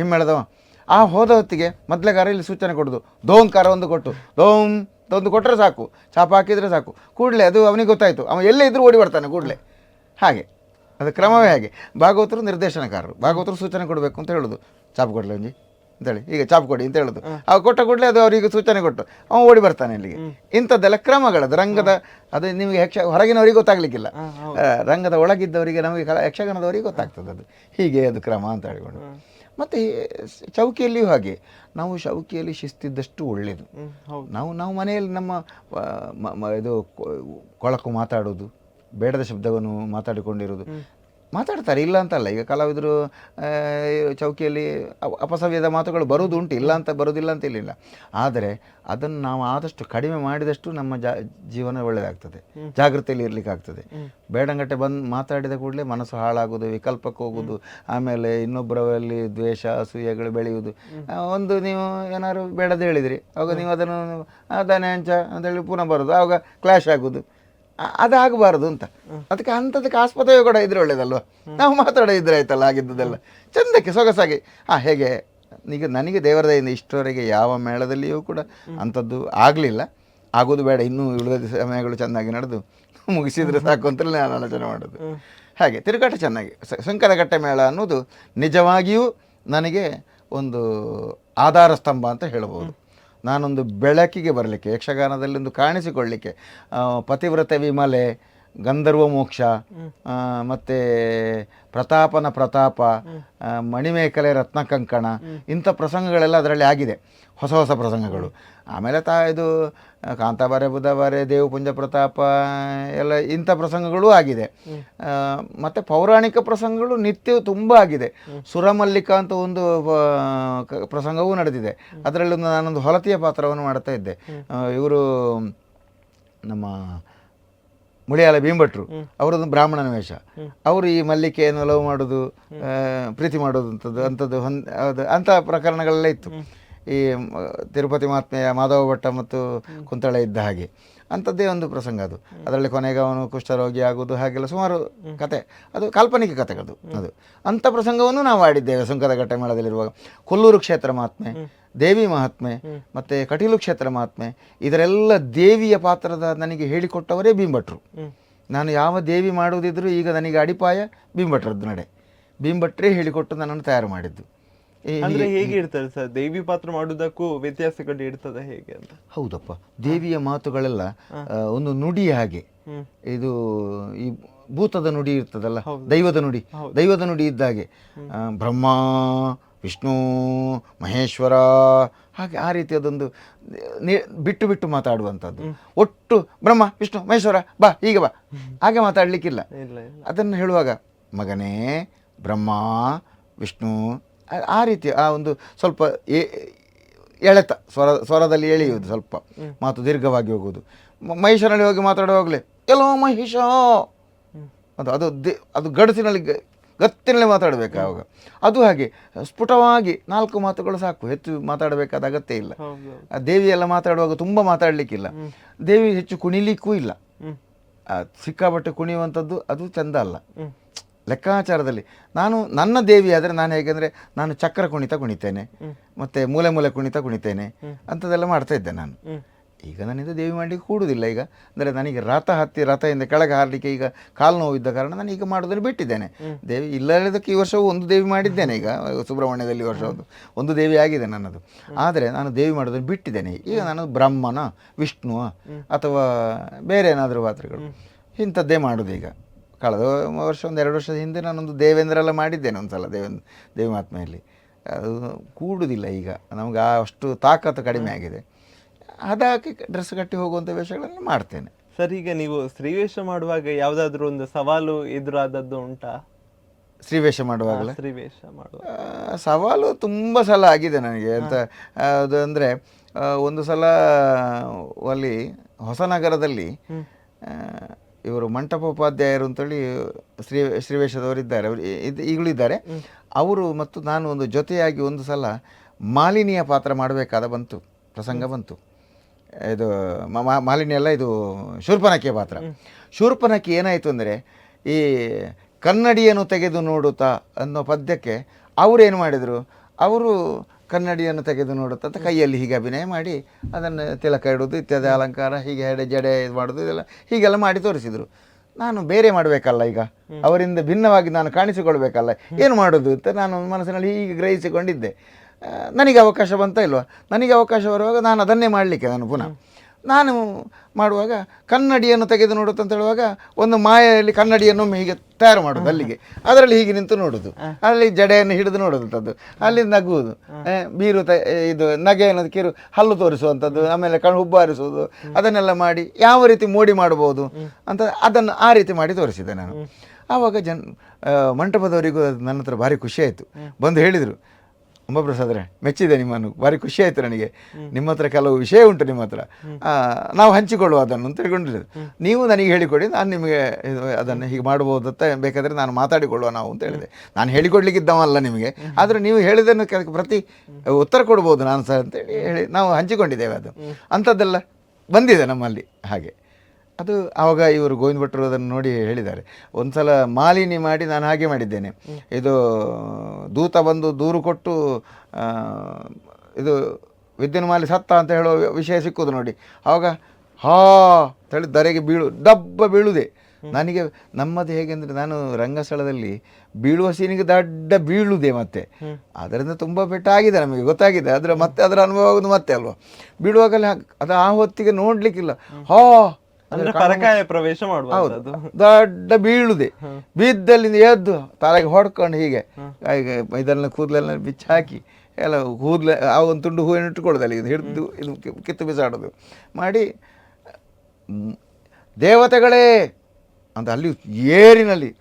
ಹಿಮ್ಮೇಳದವ, ಆ ಹೋದ ಹೊತ್ತಿಗೆ ಮೊದಲೆಗಾರ ಇಲ್ಲಿ ಸೂಚನೆ ಕೊಡೋದು, ದೋಂಕಾರ ಒಂದು ಕೊಟ್ಟು ದೋಂ ಒಂದು ಕೊಟ್ಟರೆ ಸಾಕು, ಚಾಪ ಹಾಕಿದರೆ ಸಾಕು, ಕೂಡಲೇ ಅದು ಅವನಿಗೆ ಗೊತ್ತಾಯಿತು, ಅವ ಎಲ್ಲೇ ಇದ್ರೂ ಓಡಿ ಬರ್ತಾನೆ ಕೂಡಲೇ. ಹಾಗೆ ಅದು ಕ್ರಮವೇ ಹಾಗೆ. ಭಾಗವತರು ನಿರ್ದೇಶನಕಾರರು, ಭಾಗವತರು ಸೂಚನೆ ಕೊಡಬೇಕು ಅಂತ ಹೇಳೋದು, ಚಾಪು ಕೊಡಲಿ ಒಂಜಿ ಅಂತೇಳಿ, ಈಗ ಚಾಪು ಕೊಡಿ ಅಂತ ಹೇಳೋದು, ಅವು ಕೊಟ್ಟ ಕೂಡಲೇ ಅದು ಅವರಿಗೆ ಸೂಚನೆ ಕೊಟ್ಟು ಅವ ಓಡಿ ಬರ್ತಾನೆ ಇಲ್ಲಿಗೆ. ಇಂಥದ್ದೆಲ್ಲ ಕ್ರಮಗಳದು ರಂಗದ. ಅದು ನಿಮಗೆ ಹೊರಗಿನವರಿಗೆ ಗೊತ್ತಾಗ್ಲಿಕ್ಕಿಲ್ಲ, ರಂಗದ ಒಳಗಿದ್ದವರಿಗೆ, ನಮಗೆ ಯಕ್ಷಗಾನದವರಿಗೆ ಗೊತ್ತಾಗ್ತದೆ ಅದು. ಹೀಗೆ ಅದು ಕ್ರಮ ಅಂತ ಹೇಳಿಕೊಂಡು. ಮತ್ತು ಚೌಕಿಯಲ್ಲಿಯೂ ಹಾಗೆ, ನಾವು ಚೌಕಿಯಲ್ಲಿ ಶಿಸ್ತಿದ್ದಷ್ಟು ಒಳ್ಳೆಯದು. ನಾವು ಮನೆಯಲ್ಲಿ ನಮ್ಮ ಇದು ಕೊಳಕು ಮಾತಾಡೋದು, ಬೇಡದ ಶಬ್ದವನ್ನು ಮಾತಾಡಿಕೊಂಡಿರೋದು ಮಾತಾಡ್ತಾರೆ, ಇಲ್ಲ ಅಂತಲ್ಲ. ಈಗ ಕಲಾವಿದರು ಚೌಕಿಯಲ್ಲಿ ಅಪಸವ್ಯದ ಮಾತುಗಳು ಬರೋದು ಉಂಟು, ಇಲ್ಲ ಅಂತ ಬರೋದಿಲ್ಲ ಅಂತ ಇಲ್ಲ. ಆದರೆ ಅದನ್ನು ನಾವು ಆದಷ್ಟು ಕಡಿಮೆ ಮಾಡಿದಷ್ಟು ನಮ್ಮ ಜೀವನ ಒಳ್ಳೆಯದಾಗ್ತದೆ, ಜಾಗೃತಿಯಲ್ಲಿ ಇರಲಿಕ್ಕಾಗ್ತದೆ. ಬೇಡಂಗಟ್ಟೆ ಮಾತಾಡಿದ ಕೂಡಲೇ ಮನಸ್ಸು ಹಾಳಾಗೋದು, ವಿಕಲ್ಪಕ್ಕೆ ಹೋಗೋದು, ಆಮೇಲೆ ಇನ್ನೊಬ್ಬರಲ್ಲಿ ದ್ವೇಷ ಅಸೂಯೆಗಳು ಬೆಳೆಯುವುದು. ಒಂದು ನೀವು ಏನಾದ್ರು ಬೇಡದ ಹೇಳಿದ್ರಿ, ಆವಾಗ ನೀವು ಅದನ್ನು ಅದನ್ನೇ ಅಂಚ ಅಂತೇಳಿ ಪುನಃ ಬರೋದು, ಆವಾಗ ಕ್ಲಾಶ್ ಆಗೋದು. ಅದಾಗಬಾರ್ದು ಅಂತ. ಅದಕ್ಕೆ ಅಂಥದಕ್ಕೆ ಆಸ್ಪದವೇ ಕೂಡ ಇದ್ರೆ ಒಳ್ಳೇದಲ್ವ. ನಾವು ಮಾತಾಡೋದಿದ್ರೆ ಆಯ್ತಲ್ಲ, ಆಗಿದ್ದದೆಲ್ಲ ಚಂದಕ್ಕೆ ಸೊಗಸಾಗಿ. ಹೇಗೆ ಈಗ ನನಗೆ ದೇವರ ದಯೆಯಿಂದ ಇಷ್ಟರವರೆಗೆ ಯಾವ ಮೇಳದಲ್ಲಿಯೂ ಕೂಡ ಅಂಥದ್ದು ಆಗಲಿಲ್ಲ, ಆಗೋದು ಬೇಡ, ಇನ್ನೂ ಉಳಿದ ಸಮಯಗಳು ಚೆನ್ನಾಗಿ ನಡೆದು ಮುಗಿಸಿದ್ರೆ ಸಾಕು ಅಂತಲೇ ನಾನು ಆಲೋಚನೆ ಮಾಡೋದು. ಹಾಗೆ ತಿರುಗಾಟ ಚೆನ್ನಾಗಿ. ಸುಂಕದಕಟ್ಟೆ ಮೇಳ ಅನ್ನೋದು ನಿಜವಾಗಿಯೂ ನನಗೆ ಒಂದು ಆಧಾರ ಸ್ತಂಭ ಅಂತ ಹೇಳ್ಬೋದು. ನಾನೊಂದು ಬೆಳಕಿಗೆ ಬರಲಿಕ್ಕೆ, ಯಕ್ಷಗಾನದಲ್ಲಿ ಒಂದು ಕಾಣಿಸಿಕೊಳ್ಳಲಿಕ್ಕೆ, ಪತಿವ್ರತೆ ವಿಮಲೆ, ಗಂಧರ್ವ ಮೋಕ್ಷ, ಮತ್ತು ಪ್ರತಾಪನ ಪ್ರತಾಪ, ಮಣಿಮೇಕಲೆ ರತ್ನ ಕಂಕಣ, ಇಂಥ ಪ್ರಸಂಗಗಳೆಲ್ಲ ಅದರಲ್ಲಿ ಆಗಿದೆ, ಹೊಸ ಹೊಸ ಪ್ರಸಂಗಗಳು. ಆಮೇಲೆ ಇದು ಕಾಂತಾಬಾರೆ ಬುಧಬಾರೆ, ದೇವಪುಂಜ ಪ್ರತಾಪ ಎಲ್ಲ ಇಂಥ ಪ್ರಸಂಗಗಳೂ ಆಗಿದೆ. ಮತ್ತು ಪೌರಾಣಿಕ ಪ್ರಸಂಗಗಳು ನಿತ್ಯವೂ ತುಂಬ ಆಗಿದೆ. ಸುರಮಲ್ಲಿಕ ಅಂತ ಒಂದು ಪ್ರಸಂಗವೂ ನಡೆದಿದೆ. ಅದರಲ್ಲಿ ನಾನೊಂದು ಹೊಲತಿಯ ಪಾತ್ರವನ್ನು ಮಾಡ್ತಾ ಇದ್ದೆ. ಇವರು ನಮ್ಮ ಮುಳಿಯಾಲ ಭೀಮಭಟ್ರು, ಅವರದ್ದು ಬ್ರಾಹ್ಮಣನ ವೇಷ. ಅವರು ಈ ಮಲ್ಲಿಕೆಯನ್ನು ಲವ್ ಮಾಡೋದು, ಪ್ರೀತಿ ಮಾಡೋದು ಅಂಥದ್ದು ಅಂಥ ಪ್ರಕರಣಗಳೆಲ್ಲ ಇತ್ತು. ಈ ತಿರುಪತಿ ಮಹಾತ್ಮೆಯ ಮಾಧವ ಭಟ್ಟ ಮತ್ತು ಕುಂತಳ ಇದ್ದ ಹಾಗೆ ಅಂಥದ್ದೇ ಒಂದು ಪ್ರಸಂಗ ಅದು. ಅದರಲ್ಲಿ ಕೊನೆಗೆ ಅವನು ಕುಷ್ಠರೋಗಿ ಆಗೋದು, ಹಾಗೆಲ್ಲ ಸುಮಾರು ಕತೆ, ಅದು ಕಾಲ್ಪನಿಕ ಕಥೆಗಳು. ಅದು ಅಂಥ ಪ್ರಸಂಗವನ್ನು ನಾವು ಆಡಿದ್ದೇವೆ ಸುಂಕದಕಟ್ಟೆ ಮೇಳದಲ್ಲಿರುವಾಗ. ಕೊಲ್ಲೂರು ಕ್ಷೇತ್ರ ಮಹಾತ್ಮೆ, ದೇವಿ ಮಹಾತ್ಮೆ, ಮತ್ತು ಕಟೀಲು ಕ್ಷೇತ್ರ ಮಹಾತ್ಮೆ, ಇದರೆಲ್ಲ ದೇವಿಯ ಪಾತ್ರದ ನನಗೆ ಹೇಳಿಕೊಟ್ಟವರೇ ಭೀಮಭಟ್ರು. ನಾನು ಯಾವ ದೇವಿ ಮಾಡುವುದಿದ್ರೂ ಈಗ ನನಗೆ ಅಡಿಪಾಯ ಭೀಮಭಟ್ರದ್ದು ನಡೆ. ಭೀಮಭಟ್ರೇ ಹೇಳಿಕೊಟ್ಟು ನನ್ನನ್ನು ತಯಾರು ಮಾಡಿದ್ದು. ಅಂದ್ರೆ ಹೇಗೆ ಇರ್ತದೆ ಸರ್, ದೇವಿ ಪಾತ್ರ ಮಾಡುವುದಕ್ಕೂ ವ್ಯತ್ಯಾಸಗಳು ಇರ್ತದೆ ಹೇಗೆ ಅಂತ? ಹೌದಪ್ಪ, ದೇವಿಯ ಮಾತುಗಳೆಲ್ಲ ಒಂದು ನುಡಿ ಹಾಗೆ. ಇದು ಈ ಭೂತದ ನುಡಿ ಇರ್ತದಲ್ಲ, ದೈವದ ನುಡಿ ಇದ್ದಾಗೆ. ಬ್ರಹ್ಮ, ವಿಷ್ಣು, ಮಹೇಶ್ವರ, ಹಾಗೆ ಆ ರೀತಿಯದೊಂದು ಬಿಟ್ಟು ಬಿಟ್ಟು ಮಾತಾಡುವಂಥದ್ದು. ಒಟ್ಟು ಬ್ರಹ್ಮ, ವಿಷ್ಣು, ಮಹೇಶ್ವರ, ಬಾ ಹೀಗೆ ಬಾ, ಹಾಗೆ ಮಾತಾಡಲಿಕ್ಕಿಲ್ಲ. ಅದನ್ನು ಹೇಳುವಾಗ ಮಗನೇ ಬ್ರಹ್ಮ ವಿಷ್ಣು, ಆ ರೀತಿ ಆ ಒಂದು ಸ್ವಲ್ಪ ಎಳೆತ ಸ್ವರದಲ್ಲಿ ಎಳೆಯುವುದು, ಸ್ವಲ್ಪ ಮಾತು ದೀರ್ಘವಾಗಿ ಹೋಗುವುದು. ಮಹೇಶ್ವರಲ್ಲಿ ಹೋಗಿ ಮಾತಾಡುವಾಗಲೇ ಎಲ್ಲೋ ಮಹೇಶ, ಅದು ಗಡಸಿನಲ್ಲಿ ಗತ್ತಿನಲ್ಲಿ ಮಾತಾಡಬೇಕು ಆವಾಗ. ಅದು ಹಾಗೆ ಸ್ಫುಟವಾಗಿ 4 ಮಾತುಗಳು ಸಾಕು, ಹೆಚ್ಚು ಮಾತಾಡಬೇಕಾದ ಅಗತ್ಯ ಇಲ್ಲ. ದೇವಿ ಎಲ್ಲ ಮಾತಾಡುವಾಗ ತುಂಬ ಮಾತಾಡಲಿಕ್ಕಿಲ್ಲ. ದೇವಿ ಹೆಚ್ಚು ಕುಣಿಲಿಕ್ಕೂ ಇಲ್ಲ, ಸಿಕ್ಕಾಪಟ್ಟೆ ಕುಣಿಯುವಂಥದ್ದು ಅದು ಚೆಂದ ಅಲ್ಲ ಲೆಕ್ಕಾಚಾರದಲ್ಲಿ. ನನ್ನ ದೇವಿ ಆದರೆ ನಾನು ಹೇಗೆಂದರೆ, ನಾನು ಚಕ್ರ ಕುಣಿತೇನೆ, ಮತ್ತು ಮೂಲೆ ಕುಣಿತೇನೆ, ಅಂಥದ್ದೆಲ್ಲ ಮಾಡ್ತಾ ಇದ್ದೆ ನಾನು. ಈಗ ನನ್ನಿಂದ ದೇವಿ ಮಾಡಲಿಕ್ಕೆ ಕೂಡುವುದಿಲ್ಲ. ಈಗ ಅಂದರೆ ನನಗೆ ರಥದಿಂದ ಕೆಳಗೆ ಹಾರಲಿಕ್ಕೆ ಈಗ ಕಾಲು ನೋವಿದ್ದ ಕಾರಣ ನಾನು ಈಗ ಮಾಡೋದನ್ನು ಬಿಟ್ಟಿದ್ದೇನೆ. ದೇವಿ ಇಲ್ಲದಕ್ಕೆ ಈ ವರ್ಷವೂ ಒಂದು ದೇವಿ ಮಾಡಿದ್ದೇನೆ. ಈಗ ಸುಬ್ರಹ್ಮಣ್ಯದಲ್ಲಿ ಈ ವರ್ಷ ಒಂದು ದೇವಿ ಆಗಿದೆ ನನ್ನದು. ಆದರೆ ನಾನು ದೇವಿ ಮಾಡೋದನ್ನು ಬಿಟ್ಟಿದ್ದೇನೆ. ಈಗ ನಾನು ಬ್ರಹ್ಮನ, ವಿಷ್ಣುವ ಅಥವಾ ಬೇರೆ ಏನಾದರೂ ಪಾತ್ರಗಳು ಇಂಥದ್ದೇ ಮಾಡೋದು. ಈಗ ಕಳೆದ ವರ್ಷ 1-2 ವರ್ಷದ ಹಿಂದೆ ನಾನೊಂದು ದೇವೇಂದ್ರ ಎಲ್ಲ ಮಾಡಿದ್ದೇನೆ ಒಂದು ಸಲ, ದೇವಿ ಮಹಾತ್ಮೆಯಲ್ಲಿ. ಅದು ಕೂಡುವುದಿಲ್ಲ ಈಗ ನಮಗೆ, ಅಷ್ಟು ತಾಕತ್ತು ಕಡಿಮೆ ಆಗಿದೆ. ಅದಾಕಿ ಡ್ರೆಸ್ ಕಟ್ಟಿ ಹೋಗುವಂಥ ವೇಷಗಳನ್ನು ಮಾಡ್ತೇನೆ. ಸರ್, ಈಗ ನೀವು ಸ್ತ್ರೀವೇಷ ಮಾಡುವಾಗ ಯಾವುದಾದ್ರೂ ಒಂದು ಸವಾಲು ಎದುರಾದದ್ದು ಉಂಟಾ? ಸ್ತ್ರೀವೇಷ ಮಾಡುವಾಗಲೇ ಸ್ತ್ರೀವೇಷ ಮಾಡುವ ಸವಾಲು ತುಂಬ ಸಲ ಆಗಿದೆ ನನಗೆ ಅಂತ. ಅದು ಅಂದರೆ ಒಂದು ಸಲ ಅಲ್ಲಿ ಹೊಸನಗರದಲ್ಲಿ ಇವರು ಮಂಟಪೋಪಾಧ್ಯಾಯರು ಅಂತೇಳಿ ಶ್ರೀವೇಷದವರಿದ್ದಾರೆ, ಅವರು ಈಗಲೂ ಇದ್ದಾರೆ. ಅವರು ಮತ್ತು ನಾನು ಒಂದು ಜೊತೆಯಾಗಿ ಒಂದು ಸಲ ಮಾಲಿನಿಯ ಪಾತ್ರ ಮಾಡಬೇಕಾದ ಪ್ರಸಂಗ ಬಂತು. ಇದು ಮಾಲಿನಿ ಅಲ್ಲ, ಇದು ಶೂರ್ಪನಖಿಯ ಪಾತ್ರ. ಶೂರ್ಪನಖಿ ಏನಾಯಿತು ಅಂದರೆ, ಈ ಕನ್ನಡಿಯನ್ನು ತೆಗೆದು ನೋಡುತ್ತಾ ಅನ್ನೋ ಪದ್ಯಕ್ಕೆ ಅವರೇನು ಮಾಡಿದರು, ಅವರು ಕನ್ನಡಿಯನ್ನು ತೆಗೆದು ನೋಡುತ್ತಾ ಅಂತ ಕೈಯಲ್ಲಿ ಹೀಗೆ ಅಭಿನಯ ಮಾಡಿ ಅದನ್ನು ತಿಲಕ ಇಡೋದು ಇತ್ಯಾದಿ ಅಲಂಕಾರ ಹೀಗೆ ಜಡೆ ಇದು ಮಾಡೋದು ಇದೆಲ್ಲ ಹೀಗೆಲ್ಲ ಮಾಡಿ ತೋರಿಸಿದರು. ನಾನು ಬೇರೆ ಮಾಡಬೇಕಲ್ಲ, ಈಗ ಅವರಿಂದ ಭಿನ್ನವಾಗಿ ನಾನು ಕಾಣಿಸಿಕೊಳ್ಬೇಕಲ್ಲ, ಏನು ಮಾಡೋದು ಅಂತ ನಾನು ಮನಸ್ಸಿನಲ್ಲಿ ಹೀಗೆ ಗ್ರಹಿಸಿಕೊಂಡಿದ್ದೆ. ನನಗೆ ಅವಕಾಶ ಬಂತ ಇಲ್ವಾ, ನನಗೆ ಅವಕಾಶ ಬರುವಾಗ ನಾನು ಅದನ್ನೇ ಮಾಡಲಿಕ್ಕೆ ನಾನು ಮಾಡುವಾಗ ಕನ್ನಡಿಯನ್ನು ತೆಗೆದು ನೋಡುತ್ತೆ ಅಂತ ಹೇಳುವಾಗ ಒಂದು ಮಾಯೆಯಲ್ಲಿ ಕನ್ನಡಿಯನ್ನೊಮ್ಮೆ ಹೀಗೆ ತಯಾರು ಮಾಡೋದು, ಅಲ್ಲಿಗೆ ಅದರಲ್ಲಿ ಹೀಗೆ ನಿಂತು ನೋಡೋದು, ಅಲ್ಲಿ ಜಡೆಯನ್ನು ಹಿಡಿದು ನೋಡೋದಂಥದ್ದು, ಅಲ್ಲಿ ನಗುವುದು, ಇದು ನಗೆಯನ್ನು ಕಿರು ಹಲ್ಲು ತೋರಿಸುವಂಥದ್ದು, ಆಮೇಲೆ ಹುಬ್ಬಾರಿಸುವುದು, ಅದನ್ನೆಲ್ಲ ಮಾಡಿ ಯಾವ ರೀತಿ ಮೋಡಿ ಮಾಡ್ಬೋದು ಅಂತ ಅದನ್ನು ಆ ರೀತಿ ಮಾಡಿ ತೋರಿಸಿದೆ ನಾನು. ಆವಾಗ ಮಂಟಪದವರಿಗೂ ನನ್ನ ಹತ್ರ ಭಾರಿ ಖುಷಿ ಆಯಿತು. ಬಂದು ಹೇಳಿದರು, ಅಂಬಾಪ್ರಸಾದ್ರೆ ಮೆಚ್ಚಿದೆ ನಿಮ್ಮನ್ನು, ಭಾರಿ ಖುಷಿ ಆಯಿತು ನನಗೆ, ನಿಮ್ಮ ಹತ್ರ ಕೆಲವು ವಿಷಯ ಉಂಟು, ನಿಮ್ಮ ಹತ್ರ ನಾವು ಹಂಚಿಕೊಳ್ಳುವ ಅದನ್ನು ಅಂತ ತಿಳ್ಕೊಂಡಿರೋದು, ನೀವು ನನಗೆ ಹೇಳಿಕೊಡಿ, ನಾನು ನಿಮಗೆ ಅದನ್ನು ಹೀಗೆ ಮಾಡ್ಬೋದು ಅಂತ ಬೇಕಾದರೆ ನಾನು ಮಾತಾಡಿಕೊಳ್ಳುವ ನಾವು ಅಂತ ಹೇಳಿದೆ. ನಾನು ಹೇಳಿಕೊಡ್ಲಿಕ್ಕಿದ್ದವಲ್ಲ ನಿಮಗೆ, ಆದರೆ ನೀವು ಹೇಳಿದ್ದನ್ನು ಪ್ರತಿ ಉತ್ತರ ಕೊಡ್ಬೋದು ನಾನು ಸಹ ಅಂತೇಳಿ ಹೇಳಿ ನಾವು ಹಂಚಿಕೊಂಡಿದ್ದೇವೆ. ಅದು ಅಂಥದ್ದೆಲ್ಲ ಬಂದಿದೆ ನಮ್ಮಲ್ಲಿ. ಹಾಗೆ ಅದು ಆವಾಗ ಇವರು ಗೋವಿಂದ ಭಟ್ರು ಅದನ್ನು ನೋಡಿ ಹೇಳಿದ್ದಾರೆ, ಒಂದು ಸಲ ಮಾಲಿನಿ ಮಾಡಿ ನಾನು ಹಾಗೆ ಮಾಡಿದ್ದೇನೆ, ಇದು ದೂತ ಬಂದು ದೂರು ಕೊಟ್ಟು ಇದು ವಿದ್ಯುನ್ಮಾಲಿ ಸತ್ತ ಅಂತ ಹೇಳೋ ವಿಷಯ ಸಿಕ್ಕೋದು ನೋಡಿ, ಆವಾಗ ಅಂತೇಳಿ ಧರೆಗೆ ಡಬ್ಬ ಬೀಳುವುದೇ. ನನಗೆ ನಮ್ಮದು ಹೇಗೆ ಅಂದರೆ, ನಾನು ರಂಗಸ್ಥಳದಲ್ಲಿ ಬೀಳುವ ಸೀನಿಗೆ ದಡ್ಡ ಬೀಳುವುದೇ, ಮತ್ತೆ ಅದರಿಂದ ತುಂಬ ಪೆಟ್ಟಾಗಿದೆ ನಮಗೆ ಗೊತ್ತಾಗಿದೆ, ಮತ್ತೆ ಅದರ ಅನುಭವ ಆಗೋದು ಮತ್ತೆ ಅಲ್ವಾ, ಬೀಳುವಾಗಲೇ ಅದು ಆ ಹೊತ್ತಿಗೆ ನೋಡಲಿಕ್ಕಿಲ್ಲ, ಪರಕಾಯ ಪ್ರವೇಶ ಮಾಡುವುದು, ದೊಡ್ಡ ಬೀಳುದೆ, ಬಿದ್ದಲ್ಲಿಂದ ಎದ್ದು ತಲೆಗೆ ಹೊಡ್ಕೊಂಡು ಹೀಗೆ ಇದೆಲ್ಲ ಕೂದಲೆಲ್ಲ ಬಿಚ್ಚಿ ಹಾಕಿ ಎಲ್ಲ ಕೂದಲು ಆ ಒಂದು ತುಂಡು ಹೂವಿನ ಇಟ್ಟುಕೊಳ್ಳೋದು, ಅಲ್ಲಿ ಹಿಡಿದು ಇದು ಕಿತ್ತು ಬಿಸಾಡೋದು ಮಾಡಿ, ದೇವತೆಗಳೇ ಅಂತ ಅಲ್ಲಿ ಏರಿನಲ್ಲಿ,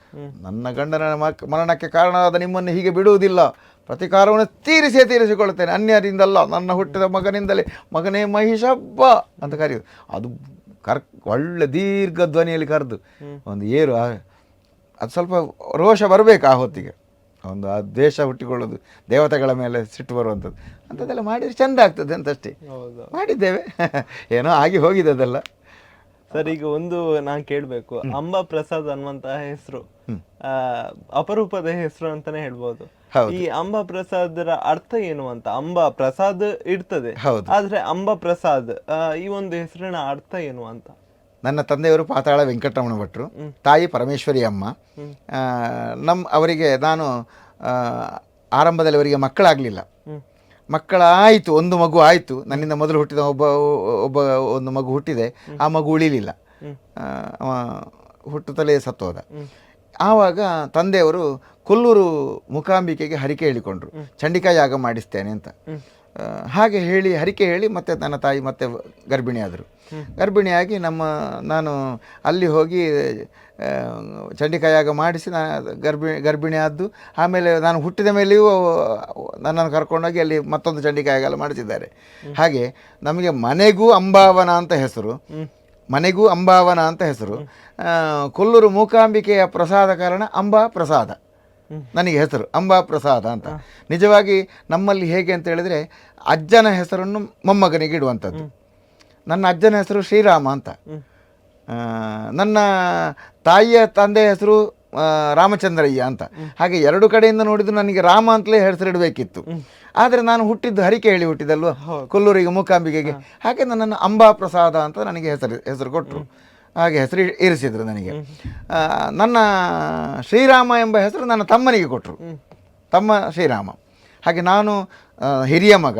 ನನ್ನ ಗಂಡನ ಮರಣಕ್ಕೆ ಕಾರಣವಾದ ನಿಮ್ಮನ್ನು ಹೀಗೆ ಬಿಡುವುದಿಲ್ಲ, ಪ್ರತಿಕಾರವನ್ನು ತೀರಿಸಿಕೊಳ್ಳುತ್ತೇನೆ, ಅನ್ಯರಿಂದಲ್ಲ, ನನ್ನ ಹುಟ್ಟಿದ ಮಗನಿಂದಲೇ, ಮಗನೇ ಮಹಿಷಬ್ಬ ಅಂತ ಕರೆಯೋದು. ಅದು ಒಳ್ಳೆ ದೀರ್ಘ ಧ್ವನಿಯಲ್ಲಿ ಕರೆದು ಒಂದು ಏರು, ಅದು ಸ್ವಲ್ಪ ರೋಷ ಬರಬೇಕು ಆ ಹೊತ್ತಿಗೆ, ಒಂದು ಆ ದ್ವೇಷ ಹುಟ್ಟಿಕೊಳ್ಳೋದು, ದೇವತೆಗಳ ಮೇಲೆ ಸಿಟ್ಟು ಬರುವಂಥದ್ದು, ಅಂಥದ್ದೆಲ್ಲ ಮಾಡಿದರೆ ಚೆಂದ ಆಗ್ತದೆ ಅಂತಷ್ಟೇ ಮಾಡಿದ್ದೇವೆ. ಏನೋ ಆಗಿ ಹೋಗಿದೆ ಅದೆಲ್ಲ. ಸರ್, ಈಗ ಒಂದು ನಾನು ಕೇಳಬೇಕು, ಅಂಬಾ ಪ್ರಸಾದ್ ಅನ್ನುವಂತಹ ಹೆಸರು ಅಪರೂಪದ ಹೆಸರು ಅಂತಾನೆ ಹೇಳ್ಬೋದು. ಈ ಅಂಬಾ ಪ್ರಸಾದರ ಅರ್ಥ ಏನು ಅಂತ? ಅಂಬಾ ಪ್ರಸಾದ್ ಇರ್ತದೆ, ಆದ್ರೆ ಅಂಬಾ ಪ್ರಸಾದ್ ಈ ಒಂದು ಹೆಸರಿನ ಅರ್ಥ ಏನು ಅಂತ? ನನ್ನ ತಂದೆಯವರು ಪಾತಾಳ ವೆಂಕಟರಮಣ ಭಟ್ರು, ತಾಯಿ ಪರಮೇಶ್ವರಿ ಅಮ್ಮ. ಅವರಿಗೆ ನಾನು ಆರಂಭದಲ್ಲಿ ಅವರಿಗೆ ಮಕ್ಕಳಾಗಲಿಲ್ಲ, ಮಕ್ಕಳಾಯಿತು, ಒಂದು ಮಗು ಆಯಿತು, ನನ್ನಿಂದ ಮೊದಲು ಹುಟ್ಟಿದ ಒಂದು ಮಗು ಹುಟ್ಟಿದೆ, ಆ ಮಗು ಉಳಿಲಿಲ್ಲ, ಹುಟ್ಟುತ್ತಲೇ ಸತ್ತೋದ. ಆವಾಗ ತಂದೆಯವರು ಕೊಲ್ಲೂರು ಮೂಕಾಂಬಿಕೆಗೆ ಹರಿಕೆ ಹೇಳಿಕೊಂಡ್ರು, ಚಂಡಿಕಾ ಯಾಗ ಮಾಡಿಸ್ತೇನೆ ಅಂತ. ಹಾಗೆ ಹೇಳಿ ಹರಿಕೆ ಹೇಳಿ ಮತ್ತೆ ನನ್ನ ತಾಯಿ ಮತ್ತೆ ಗರ್ಭಿಣಿಯಾದರು. ಗರ್ಭಿಣಿಯಾಗಿ ನಾನು ಅಲ್ಲಿ ಹೋಗಿ ಚಂಡಿಕಾ ಯಾಗ ಮಾಡಿಸಿ ಗರ್ಭಿಣಿ ಆದ್ದು. ಆಮೇಲೆ ನಾನು ಹುಟ್ಟಿದ ಮೇಲೆಯೂ ನನ್ನನ್ನು ಕರ್ಕೊಂಡೋಗಿ ಅಲ್ಲಿ ಮತ್ತೊಂದು ಚಂಡಿಕಾ ಯಾಗ ಎಲ್ಲ ಮಾಡಿಸಿದ್ದಾರೆ. ಹಾಗೆ ನಮಗೆ ಮನೆಗೂ ಅಂಬಾವನ ಅಂತ ಹೆಸರು, ಕೊಲ್ಲೂರು ಮೂಕಾಂಬಿಕೆಯ ಪ್ರಸಾದ ಕಾರಣ ಅಂಬಾ ಪ್ರಸಾದ, ನನಗೆ ಹೆಸರು ಅಂಬಾ ಪ್ರಸಾದ ಅಂತ. ನಿಜವಾಗಿ ನಮ್ಮಲ್ಲಿ ಹೇಗೆ ಅಂತ ಹೇಳಿದರೆ, ಅಜ್ಜನ ಹೆಸರನ್ನು ಮೊಮ್ಮಗನಿಗೆ ಇಡುವಂಥದ್ದು. ನನ್ನ ಅಜ್ಜನ ಹೆಸರು ಶ್ರೀರಾಮ ಅಂತ, ನನ್ನ ತಾಯಿಯ ತಂದೆಯ ಹೆಸರು ರಾಮಚಂದ್ರಯ್ಯ ಅಂತ. ಹಾಗೆ ಎರಡು ಕಡೆಯಿಂದ ನೋಡಿದ್ದು ನನಗೆ ರಾಮ ಅಂತಲೇ ಹೆಸರಿಡಬೇಕಿತ್ತು, ಆದರೆ ನಾನು ಹುಟ್ಟಿದ್ದು ಹರಿಕೆ ಹೇಳಿ ಹುಟ್ಟಿದಲ್ವ, ಕೊಲ್ಲೂರಿಗೆ ಮೂಕಾಂಬಿಕೆಗೆ. ಹಾಗೆ ನನ್ನನ್ನು ಅಂಬಾ ಪ್ರಸಾದ ಅಂತ ನನಗೆ ಹೆಸರು ಕೊಟ್ಟರು, ಹಾಗೆ ಹೆಸರು ಇರಿಸಿದರು ನನಗೆ. ನನ್ನ ಶ್ರೀರಾಮ ಎಂಬ ಹೆಸರು ನನ್ನ ತಮ್ಮನಿಗೆ ಕೊಟ್ಟರು, ತಮ್ಮ ಶ್ರೀರಾಮ. ಹಾಗೆ ನಾನು ಹಿರಿಯ ಮಗ,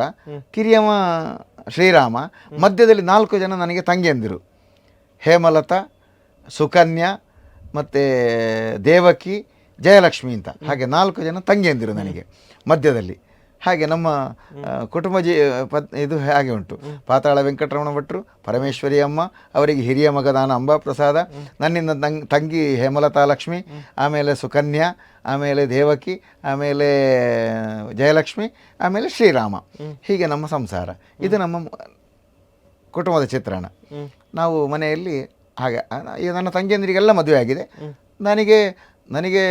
ಕಿರಿಯವ ಶ್ರೀರಾಮ, ಮಧ್ಯದಲ್ಲಿ 4 ಜನ ನನಗೆ ತಂಗಿಯಂದಿರು, ಹೇಮಲತಾ, ಸುಕನ್ಯಾ, ಮತ್ತು ದೇವಕಿ, ಜಯಲಕ್ಷ್ಮಿ ಅಂತ. ಹಾಗೆ 4 ಜನ ತಂಗಿಯಂದಿರು ನನಗೆ ಮಧ್ಯದಲ್ಲಿ. ಹಾಗೆ ನಮ್ಮ ಕುಟುಂಬ ಇದು ಹಾಗೆ ಉಂಟು. ಪಾತಾಳ ವೆಂಕಟರಮಣ ಭಟ್ರು, ಪರಮೇಶ್ವರಿ ಅಮ್ಮ, ಅವರಿಗೆ ಹಿರಿಯ ಮಗ ನಾನು ಅಂಬಾಪ್ರಸಾದ, ನನ್ನಿಂದ ತಂಗಿ ಹೇಮಲತಾ ಲಕ್ಷ್ಮಿ, ಆಮೇಲೆ ಸುಕನ್ಯಾ, ಆಮೇಲೆ ದೇವಕಿ, ಆಮೇಲೆ ಜಯಲಕ್ಷ್ಮಿ, ಆಮೇಲೆ ಶ್ರೀರಾಮ. ಹೀಗೆ ನಮ್ಮ ಸಂಸಾರ. ಇದು ನಮ್ಮ ಕುಟುಂಬದ ಚಿತ್ರಣ. ನಾವು ಮನೆಯಲ್ಲಿ ಹಾಗೆ ನನ್ನ ತಂಗಿಯಂದಿರಿಗೆಲ್ಲ ಮದುವೆ ಆಗಿದೆ. ನನಗೆ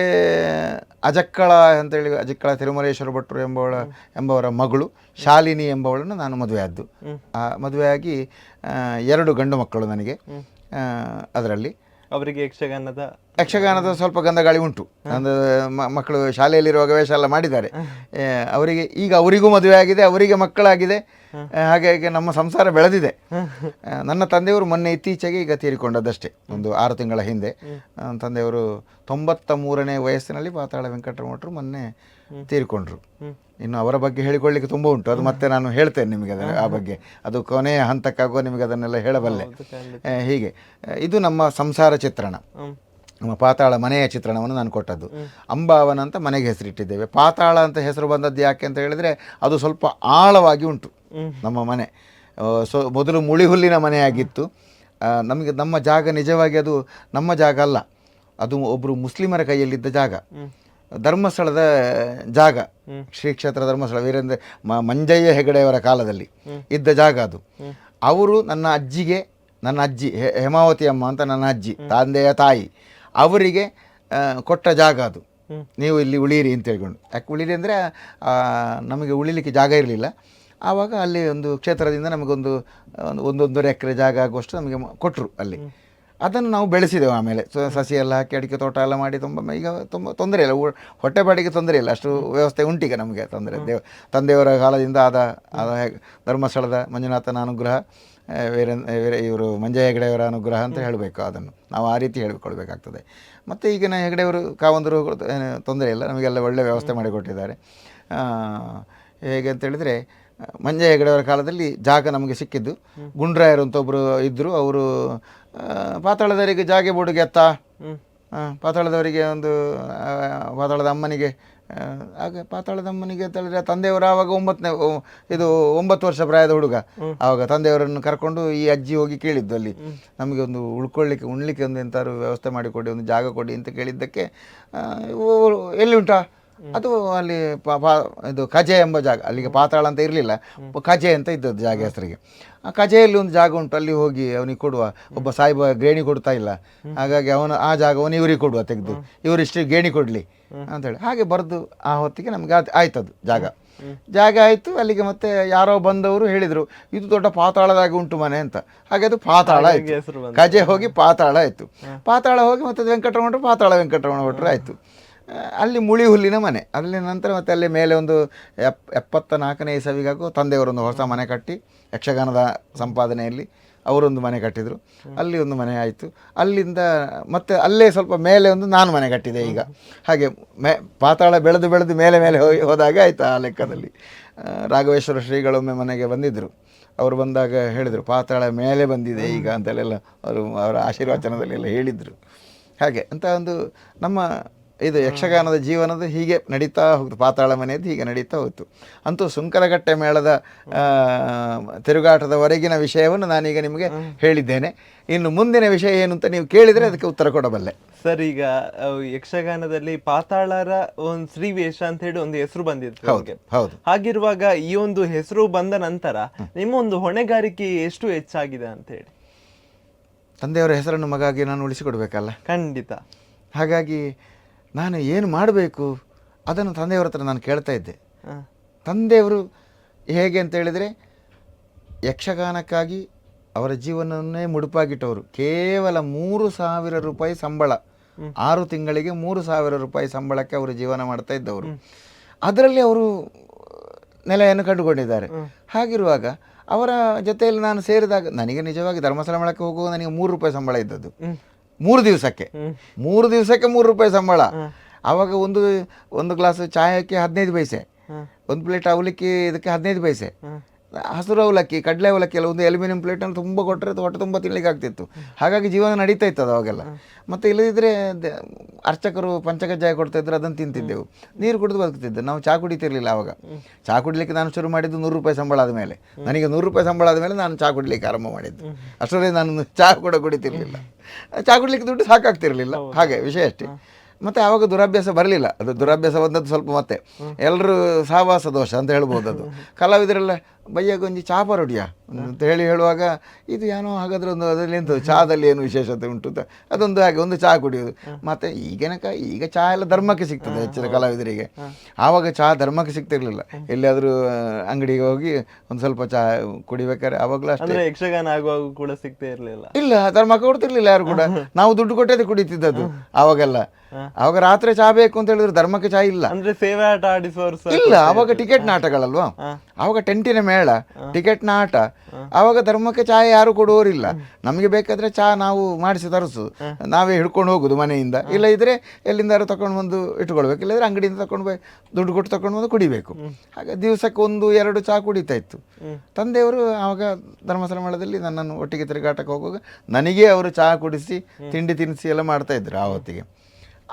ಅಜಕ್ಕಳ ಅಂತೇಳಿ ಅಜಕ್ಕಳ ತಿರುಮಲೇಶ್ವರ ಭಟ್ರು ಎಂಬವರ ಮಗಳು ಶಾಲಿನಿ ಎಂಬವಳನ್ನು ನಾನು ಮದುವೆ ಆದ್ದು. ಮದುವೆಯಾಗಿ 2 ಗಂಡು ಮಕ್ಕಳು ನನಗೆ. ಅದರಲ್ಲಿ ಅವರಿಗೆ ಯಕ್ಷಗಾನದ ಸ್ವಲ್ಪ ಗಂಧಗಾಳಿ ಉಂಟು. ಒಂದು ಮಕ್ಕಳು ಶಾಲೆಯಲ್ಲಿರುವಾಗ ವೇಷ ಎಲ್ಲ ಮಾಡಿದ್ದಾರೆ. ಅವರಿಗೂ ಮದುವೆ ಆಗಿದೆ, ಅವರಿಗೆ ಮಕ್ಕಳಾಗಿದೆ. ಹಾಗಾಗಿ ನಮ್ಮ ಸಂಸಾರ ಬೆಳೆದಿದೆ. ನನ್ನ ತಂದೆಯವರು ಮೊನ್ನೆ ಇತ್ತೀಚೆಗೆ ಈಗ ತೀರಿಕೊಂಡದ್ದಷ್ಟೇ, ಒಂದು 6 ತಿಂಗಳ ಹಿಂದೆ. ತಂದೆಯವರು 93ನೇ ವಯಸ್ಸಿನಲ್ಲಿ ಪಾತಾಳ ವೆಂಕಟರಮಣರು ಮೊನ್ನೆ ತೀರಿಕೊಂಡ್ರು. ಇನ್ನು ಅವರ ಬಗ್ಗೆ ಹೇಳಿಕೊಳ್ಳಿಕ್ಕೆ ತುಂಬ ಉಂಟು. ಅದು ಮತ್ತೆ ನಾನು ಹೇಳ್ತೇನೆ ನಿಮಗೆ ಆ ಬಗ್ಗೆ. ಅದು ಕೊನೆಯ ಹಂತಕ್ಕಾಗುವ ನಿಮಗೆ ಅದನ್ನೆಲ್ಲ ಹೇಳಬಲ್ಲೆ. ಹೀಗೆ ಇದು ನಮ್ಮ ಸಂಸಾರ ಚಿತ್ರಣ. ನಮ್ಮ ಪಾತಾಳ ಮನೆಯ ಚಿತ್ರಣವನ್ನು ನಾನು ಕೊಟ್ಟದ್ದು. ಅಂಬಾವನ ಅಂತ ಮನೆಗೆ ಹೆಸರಿಟ್ಟಿದ್ದೇವೆ. ಪಾತಾಳ ಅಂತ ಹೆಸರು ಬಂದದ್ದು ಯಾಕೆ ಅಂತ ಹೇಳಿದರೆ, ಅದು ಸ್ವಲ್ಪ ಆಳವಾಗಿ ಉಂಟು ನಮ್ಮ ಮನೆ. ಮೊದಲು ಮುಳಿ ಹುಲ್ಲಿನ ಮನೆಯಾಗಿತ್ತು. ನಮ್ಮ ಜಾಗ ನಿಜವಾಗಿ ಅದು ನಮ್ಮ ಜಾಗ ಅಲ್ಲ, ಅದು ಒಬ್ಬರು ಮುಸ್ಲಿಮರ ಕೈಯಲ್ಲಿದ್ದ ಜಾಗ, ಧರ್ಮಸ್ಥಳದ ಜಾಗ, ಶ್ರೀ ಕ್ಷೇತ್ರ ಧರ್ಮಸ್ಥಳ ವೀರೇಂದ್ರ ಮಂಜಯ್ಯ ಹೆಗಡೆಯವರ ಕಾಲದಲ್ಲಿ ಇದ್ದ ಜಾಗ ಅದು. ಅವರು ನನ್ನ ಅಜ್ಜಿ ಹೇಮಾವತಿ ಅಮ್ಮ ಅಂತ ನನ್ನ ಅಜ್ಜಿ, ತಂದೆಯ ತಾಯಿ, ಅವರಿಗೆ ಕೊಟ್ಟ ಜಾಗ ಅದು. ನೀವು ಇಲ್ಲಿ ಉಳೀರಿ ಅಂತ ಹೇಳ್ಕೊಂಡು. ಯಾಕೆ ಉಳೀರಿ ಅಂದರೆ ನಮಗೆ ಉಳಿಲಿಕ್ಕೆ ಜಾಗ ಇರಲಿಲ್ಲ ಆವಾಗ. ಅಲ್ಲಿ ಒಂದು ಕ್ಷೇತ್ರದಿಂದ ನಮಗೊಂದು 1.5 ಎಕರೆ ಜಾಗ ಆಗುವಷ್ಟು ನಮಗೆ ಕೊಟ್ಟರು ಅಲ್ಲಿ. ಅದನ್ನು ನಾವು ಬೆಳೆಸಿದೆವು. ಆಮೇಲೆ ಸಸಿ ಎಲ್ಲ ಹಾಕಿ ಅಡಿಕೆ ತೋಟ ಎಲ್ಲ ಮಾಡಿ ಈಗ ತುಂಬ ತೊಂದರೆ ಇಲ್ಲ, ಹೊಟ್ಟೆಪಾಡಿಗೆ ತೊಂದರೆ ಇಲ್ಲ, ಅಷ್ಟು ವ್ಯವಸ್ಥೆ ಉಂಟೀಗ ನಮಗೆ. ತಂದೆಯವರ ಕಾಲದಿಂದ ಆದ ಧರ್ಮಸ್ಥಳದ ಮಂಜುನಾಥನ ಅನುಗ್ರಹ, ಇವರು ಮಂಜಯ್ಯ ಹೆಗಡೆಯವರ ಅನುಗ್ರಹ ಅಂತ ಹೇಳಬೇಕು. ಅದನ್ನು ನಾವು ಆ ರೀತಿ ಹೇಳಿಕೊಳ್ಬೇಕಾಗ್ತದೆ. ಮತ್ತು ಈಗಿನ ಹೆಗಡೆಯವರು ಕಾವಂದರು ತೊಂದರೆ ಇಲ್ಲ, ನಮಗೆಲ್ಲ ಒಳ್ಳೆಯ ವ್ಯವಸ್ಥೆ ಮಾಡಿಕೊಟ್ಟಿದ್ದಾರೆ. ಹೇಗೆ ಅಂತ ಹೇಳಿದರೆ, ಮಂಜಯ್ಯ ಹೆಗಡೆಯವರ ಕಾಲದಲ್ಲಿ ಜಾಗ ನಮಗೆ ಸಿಕ್ಕಿದ್ದು. ಗುಂಡ್ರಾಯರು ಅಂತ ಒಬ್ಬರು ಇದ್ದರು. ಅವರು ಪಾತಾಳದವರಿಗೆ ಜಾಗೆ ಬೋರ್ಡಿಗೆ ಪಾತಾಳದವರಿಗೆ ಒಂದು ಪಾತಾಳದ ಅಮ್ಮನಿಗೆ ಪಾತಾಳದ ಅಮ್ಮನಿಗೆ ಅಂತ ಹೇಳಿದ್ರೆ, ತಂದೆಯವರು ಆವಾಗ 9 ವರ್ಷ ಪ್ರಾಯದ ಹುಡುಗ. ಆವಾಗ ತಂದೆಯವರನ್ನು ಕರ್ಕೊಂಡು ಈ ಅಜ್ಜಿ ಹೋಗಿ ಕೇಳಿದ್ದು, ಅಲ್ಲಿ ನಮಗೆ ಒಂದು ಉಣ್ಲಿಕ್ಕೆ ಒಂದು ಎಂತಾದ್ರು ವ್ಯವಸ್ಥೆ ಮಾಡಿಕೊಡಿ, ಒಂದು ಜಾಗ ಕೊಡಿ ಅಂತ ಕೇಳಿದ್ದಕ್ಕೆ, ಎಲ್ಲಿ ಉಂಟಾ ಅದು ಅಲ್ಲಿ ಇದು ಕಜೆ ಎಂಬ ಜಾಗ, ಅಲ್ಲಿಗೆ ಪಾತಾಳ ಅಂತ ಇರಲಿಲ್ಲ, ಕಜೆ ಅಂತ ಇದ್ದದ್ದು ಜಾಗ ಹೆಸರಿಗೆ. ಆ ಕಜೆಯಲ್ಲಿ ಒಂದು ಜಾಗ ಉಂಟು, ಅಲ್ಲಿ ಹೋಗಿ ಅವನಿಗೆ ಕೊಡುವ. ಒಬ್ಬ ಸಾಯಿಬ ಗೇಣಿ ಕೊಡ್ತಾ ಇಲ್ಲ, ಹಾಗಾಗಿ ಆ ಜಾಗವನ್ನು ಇವರಿಗೆ ಕೊಡುವ, ತೆಗೆದು ಇವರಿಷ್ಟು ಗೇಣಿ ಕೊಡಲಿ ಅಂತೇಳಿ ಹಾಗೆ ಬರೆದು ಆ ಹೊತ್ತಿಗೆ ನಮಗೆ ಆಯ್ತದು ಜಾಗ ಆಯಿತು. ಅಲ್ಲಿಗೆ ಮತ್ತೆ ಯಾರೋ ಬಂದವರು ಹೇಳಿದರು, ಇದು ದೊಡ್ಡ ಪಾತಾಳದಾಗ ಉಂಟು ಮನೆ ಅಂತ. ಹಾಗೆ ಅದು ಪಾತಾಳ ಆಯಿತು. ಕಜೆ ಹೋಗಿ ಪಾತಾಳ ಆಯಿತು. ಪಾತಾಳ ಹೋಗಿ ಮತ್ತೆ ವೆಂಕಟರಮಣ ಪಾತಾಳ ವೆಂಕಟರಮಣ ಭಟ್ರು ಆಯಿತು. ಅಲ್ಲಿ ಮುಳಿ ಹುಲ್ಲಿನ ಮನೆ. ಅಲ್ಲಿ ನಂತರ ಮತ್ತೆ ಅಲ್ಲಿ ಮೇಲೆ ಒಂದು 74ನೇ ಇಸವಿಗಾಗೂ ತಂದೆಯವರೊಂದು ಹೊಸ ಮನೆ ಕಟ್ಟಿ, ಯಕ್ಷಗಾನದ ಸಂಪಾದನೆಯಲ್ಲಿ ಅವರೊಂದು ಮನೆ ಕಟ್ಟಿದರು. ಅಲ್ಲಿ ಒಂದು ಮನೆ ಆಯಿತು. ಅಲ್ಲಿಂದ ಮತ್ತೆ ಅಲ್ಲೇ ಸ್ವಲ್ಪ ಮೇಲೆ ಒಂದು ನಾನು ಮನೆ ಕಟ್ಟಿದೆ ಈಗ. ಹಾಗೆ ಪಾತಾಳ ಬೆಳೆದು ಮೇಲೆ ಹೋದಾಗ ಆಯಿತು. ಆ ಲೆಕ್ಕದಲ್ಲಿ ರಾಘವೇಶ್ವರ ಶ್ರೀಗಳೊಮ್ಮೆ ಮನೆಗೆ ಬಂದಿದ್ದರು. ಅವರು ಬಂದಾಗ ಹೇಳಿದರು, ಪಾತಾಳ ಮೇಲೆ ಬಂದಿದೆ ಈಗ ಅಂತೆಲ್ಲ ಅವರ ಆಶೀರ್ವಚನದಲ್ಲೆಲ್ಲ ಹೇಳಿದರು. ಹಾಗೆ ಅಂತ ಒಂದು ನಮ್ಮ ಇದು ಯಕ್ಷಗಾನದ ಜೀವನದ ಹೀಗೆ ನಡೀತಾ ಹೋಗ್ತು. ಪಾತಾಳ ಮನೆಯದ್ದು ಹೀಗೆ ನಡೀತಾ ಹೋಗ್ತು. ಅಂತೂ ಸುಂಕರಗಟ್ಟೆ ಮೇಳದ ತಿರುಗಾಟದವರೆಗಿನ ವಿಷಯವನ್ನು ನಾನೀಗ ನಿಮಗೆ ಹೇಳಿದ್ದೇನೆ. ಇನ್ನು ಮುಂದಿನ ವಿಷಯ ಏನು ಅಂತ ನೀವು ಕೇಳಿದರೆ ಅದಕ್ಕೆ ಉತ್ತರ ಕೊಡಬಲ್ಲೆ. ಸರ್, ಈಗ ಯಕ್ಷಗಾನದಲ್ಲಿ ಪಾತಾಳರ ಒಂದು ಶ್ರೀವೇಷ ಅಂತ ಹೇಳಿ ಒಂದು ಹೆಸರು ಬಂದಿತ್ತು. ಹೌದು. ಹಾಗಿರುವಾಗ ಈ ಒಂದು ಹೆಸರು ಬಂದ ನಂತರ ನಿಮ್ಮ ಒಂದು ಹೊಣೆಗಾರಿಕೆ ಎಷ್ಟು ಹೆಚ್ಚಾಗಿದೆ ಅಂತ ಹೇಳಿ? ತಂದೆಯವರ ಹೆಸರನ್ನು ಮಗಾಗಿ ನಾನು ಉಳಿಸಿಕೊಡ್ಬೇಕಲ್ಲ. ಖಂಡಿತ. ಹಾಗಾಗಿ ನಾನು ಏನು ಮಾಡಬೇಕು ಅದನ್ನು ತಂದೆಯವರ ಹತ್ರ ನಾನು ಕೇಳ್ತಾ ಇದ್ದೆ. ತಂದೆಯವರು ಹೇಗೆ ಅಂತ ಹೇಳಿದರೆ, ಯಕ್ಷಗಾನಕ್ಕಾಗಿ ಅವರ ಜೀವನವನ್ನೇ ಮುಡುಪಾಗಿಟ್ಟವರು. ಕೇವಲ 3,000 ರೂಪಾಯಿ ಸಂಬಳ, 6 ತಿಂಗಳಿಗೆ 3,000 ರೂಪಾಯಿ ಸಂಬಳಕ್ಕೆ ಅವರು ಜೀವನ ಮಾಡ್ತಾ ಇದ್ದವರು. ಅದರಲ್ಲಿ ಅವರು ನೆಲೆಯನ್ನು ಕಂಡುಕೊಂಡಿದ್ದಾರೆ. ಹಾಗಿರುವಾಗ ಅವರ ಜೊತೆಯಲ್ಲಿ ನಾನು ಸೇರಿದಾಗ ನನಗೆ ನಿಜವಾಗಿ ಧರ್ಮಸ್ಥಳ ಮೇಳಕ್ಕೆ ಹೋಗುವಾಗ ನನಗೆ 3 ರೂಪಾಯಿ ಸಂಬಳ ಇದ್ದದ್ದು. 3 ದಿವಸಕ್ಕೆ 3 ರೂಪಾಯಿ ಸಂಬಳ. ಆವಾಗ ಒಂದು ಗ್ಲಾಸ್ ಚಾಯಕ್ಕೆ 15 ಪೈಸೆ, ಒಂದು ಪ್ಲೇಟ್ ಅವಲಿಕ್ಕಿ ಇದಕ್ಕೆ 15 ಪೈಸೆ. ಹಸಿರು ಅವಲಕ್ಕಿ, ಕಡಲೆ ಅವಲಕ್ಕಿ ಎಲ್ಲ ಒಂದು ಅಲ್ಯೂಮಿನಿಯಂ ಪ್ಲೇಟಲ್ಲಿ ತುಂಬ ಕೊಟ್ಟರೆ ಹೊಟ್ಟೆ ತುಂಬ ತಿನ್ಲಿಕ್ಕೆ ಆಗ್ತಿತ್ತು. ಹಾಗಾಗಿ ಜೀವನ ನಡೀತಾ ಇತ್ತು ಅದು ಅವಾಗೆಲ್ಲ. ಮತ್ತು ಇಲ್ಲದಿದ್ದರೆ ಅರ್ಚಕರು ಪಂಚಕಜ್ಜಾಯ ಕೊಡ್ತಾಯಿದ್ರು, ಅದನ್ನು ತಿಂತಿದ್ದೆವು. ನೀರು ಕುಡಿದು ಬದುಕ್ತಿದ್ದೆ. ನಾವು ಚಹಾ ಕುಡಿತಿರಲಿಲ್ಲ ಆವಾಗ. ಚಹಾ ಕುಡಿಲಿಕ್ಕೆ ನಾನು ಶುರು ಮಾಡಿದ್ದು 100 ರೂಪಾಯಿ ಸಂಬಳ ಆದಮೇಲೆ. ನನಗೆ 100 ರೂಪಾಯಿ ಸಂಬಳ ಆದಮೇಲೆ ನಾನು ಚಹಾ ಕುಡಿಲಿಕ್ಕೆ ಆರಂಭ ಮಾಡಿದ್ದು. ಅಷ್ಟರಲ್ಲಿ ನಾನು ಚಹಾ ಕೂಡ ಕುಡಿತಿರಲಿಲ್ಲ. ಚಹಾ ಕುಡಿಲಿಕ್ಕೆ ದುಡ್ಡು ಸಾಕಾಗ್ತಿರಲಿಲ್ಲ, ಹಾಗೆ ವಿಷಯ ಅಷ್ಟೇ. ಮತ್ತು ಆವಾಗ ದುರಾಭ್ಯಾಸ ಬರಲಿಲ್ಲ. ಅದು ದುರಾಭ್ಯಾಸ ಬಂದದ್ದು ಸ್ವಲ್ಪ ಮತ್ತೆ ಎಲ್ಲರೂ ಸಹವಾಸ ದೋಷ ಅಂತ ಹೇಳ್ಬೋದು. ಅದು ಕಲಾವಿದರೆಲ್ಲ ಬಯ್ಯಾಗೊಂಜಿ ಚಹಾ ಪರೋಡಿಯಾ ಅಂತ ಹೇಳುವಾಗ ಇದು ಏನೋ ಹಾಗಾದ್ರೆ ಒಂದು ಅದರಲ್ಲಿ ಎಂತ ಚಹಾದಲ್ಲಿ ಏನು ವಿಶೇಷತೆ ಉಂಟು ಅಂತ ಅದೊಂದು ಹಾಗೆ ಒಂದು ಚಹಾ ಕುಡಿಯೋದು. ಮತ್ತು ಈಗ ಚಹಾ ಎಲ್ಲ ಧರ್ಮಕ್ಕೆ ಸಿಗ್ತದೆ ಹೆಚ್ಚಿನ ಕಲಾವಿದರಿಗೆ. ಆವಾಗ ಚಹಾ ಧರ್ಮಕ್ಕೆ ಸಿಗ್ತಿರ್ಲಿಲ್ಲ. ಎಲ್ಲಿಯಾದರೂ ಅಂಗಡಿಗೆ ಹೋಗಿ ಒಂದು ಸ್ವಲ್ಪ ಚಹಾ ಕುಡಿಬೇಕಾದ್ರೆ ಆವಾಗಲೂ ಅಷ್ಟೇ. ಯಕ್ಷಗಾನ ಆಗುವಾಗ ಕೂಡ ಸಿಗ್ತಾ ಇರಲಿಲ್ಲ. ಇಲ್ಲ, ಧರ್ಮಕ್ಕೆ ಕೊಡ್ತಿರ್ಲಿಲ್ಲ ಯಾರು ಕೂಡ. ನಾವು ದುಡ್ಡು ಕೊಟ್ಟೇ ಕುಡಿತಿದ್ದದ್ದು ಆವಾಗೆಲ್ಲ. ಆವಾಗ ರಾತ್ರಿ ಚಹಾ ಬೇಕು ಅಂತ ಹೇಳಿದ್ರೆ ಧರ್ಮಕ್ಕೆ ಚಹಾ ಇಲ್ಲ. ಅಂದ್ರೆ ಸೇವೆ ಆಟ ಆಡಿಸುವವರು ಇಲ್ಲ, ಆವಾಗ ಟಿಕೆಟ್ ನಾಟಗಳಲ್ವಾ, ಆವಾಗ ಟೆಂಟಿನ ಮೇಳ, ಟಿಕೆಟ್ ನಾಟ. ಆವಾಗ ಧರ್ಮಕ್ಕೆ ಚಹಾ ಯಾರು ಕೊಡುವವರಿಲ್ಲ. ನಮಗೆ ಬೇಕಾದ್ರೆ ಚಹಾ ನಾವು ಮಾಡಿಸಿ ತರಿಸು, ನಾವೇ ಹಿಡ್ಕೊಂಡು ಹೋಗುದು ಮನೆಯಿಂದ. ಇಲ್ಲ ಇದ್ರೆ ಎಲ್ಲಿಂದಾರು ತಗೊಂಡು ಬಂದು ಇಟ್ಕೊಳ್ಬೇಕು, ಇಲ್ಲದ್ರೆ ಅಂಗಡಿಯಿಂದ ತಗೊಂಡು ಹೋಗಿ ದುಡ್ಡು ಕೊಟ್ಟು ತಗೊಂಡು ಬಂದು ಕುಡಿಬೇಕು. ಹಾಗೆ ದಿವಸಕ್ಕೆ 1-2 ಚಹಾ ಕುಡಿತಾ ಇತ್ತು. ತಂದೆಯವರು ಆವಾಗ ಧರ್ಮಸ್ಥಳ ಮೇಳದಲ್ಲಿ ನನ್ನನ್ನು ಒಟ್ಟಿಗೆ ತಿರುಗಾಟಕ್ಕೆ ಹೋಗುವಾಗ ನನಗೆ ಅವರು ಚಹಾ ಕುಡಿಸಿ ತಿಂಡಿ ತಿನಿಸಿ ಎಲ್ಲ ಮಾಡ್ತಾ ಇದ್ರು. ಆ ಹೊತ್ತಿಗೆ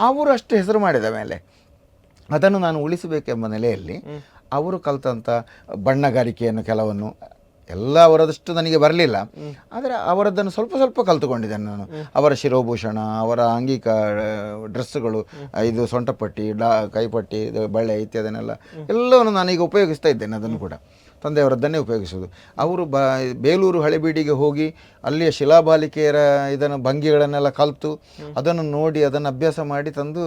ಅವರು ಅಷ್ಟು ಹೆಸರು ಮಾಡಿದ ಮೇಲೆ ಅದನ್ನು ನಾನು ಉಳಿಸಬೇಕೆಂಬ ನೆಲೆಯಲ್ಲಿ ಅವರು ಕಲಿತಂಥ ಬಣ್ಣಗಾರಿಕೆಯನ್ನು ಕೆಲವನ್ನು ಎಲ್ಲ ಅವರದಷ್ಟು ನನಗೆ ಬರಲಿಲ್ಲ, ಆದರೆ ಅವರದ್ದನ್ನು ಸ್ವಲ್ಪ ಸ್ವಲ್ಪ ಕಲಿತುಕೊಂಡಿದ್ದೇನೆ ನಾನು. ಅವರ ಶಿರೋಭೂಷಣ, ಅವರ ಅಂಗಿಕ ಡ್ರೆಸ್ಸುಗಳು, ಇದು ಸೊಂಟಪಟ್ಟಿ, ಕೈಪಟ್ಟಿ, ಬಳೆ ಇತ್ಯಾದನ್ನೆಲ್ಲ ಎಲ್ಲವನ್ನು ನಾನೀಗ ಉಪಯೋಗಿಸ್ತಾ ಇದ್ದೇನೆ. ಅದನ್ನು ಕೂಡ ತಂದೆಯವರದ್ದನ್ನೇ ಉಪಯೋಗಿಸೋದು. ಅವರು ಬೇಲೂರು ಹಳೆಬೀಡಿಗೆ ಹೋಗಿ ಅಲ್ಲಿಯ ಶಿಲಾಬಾಲಿಕೆಯರ ಇದನ್ನು ಭಂಗಿಗಳನ್ನೆಲ್ಲ ಕಲಿತು ಅದನ್ನು ನೋಡಿ ಅದನ್ನು ಅಭ್ಯಾಸ ಮಾಡಿ ತಂದು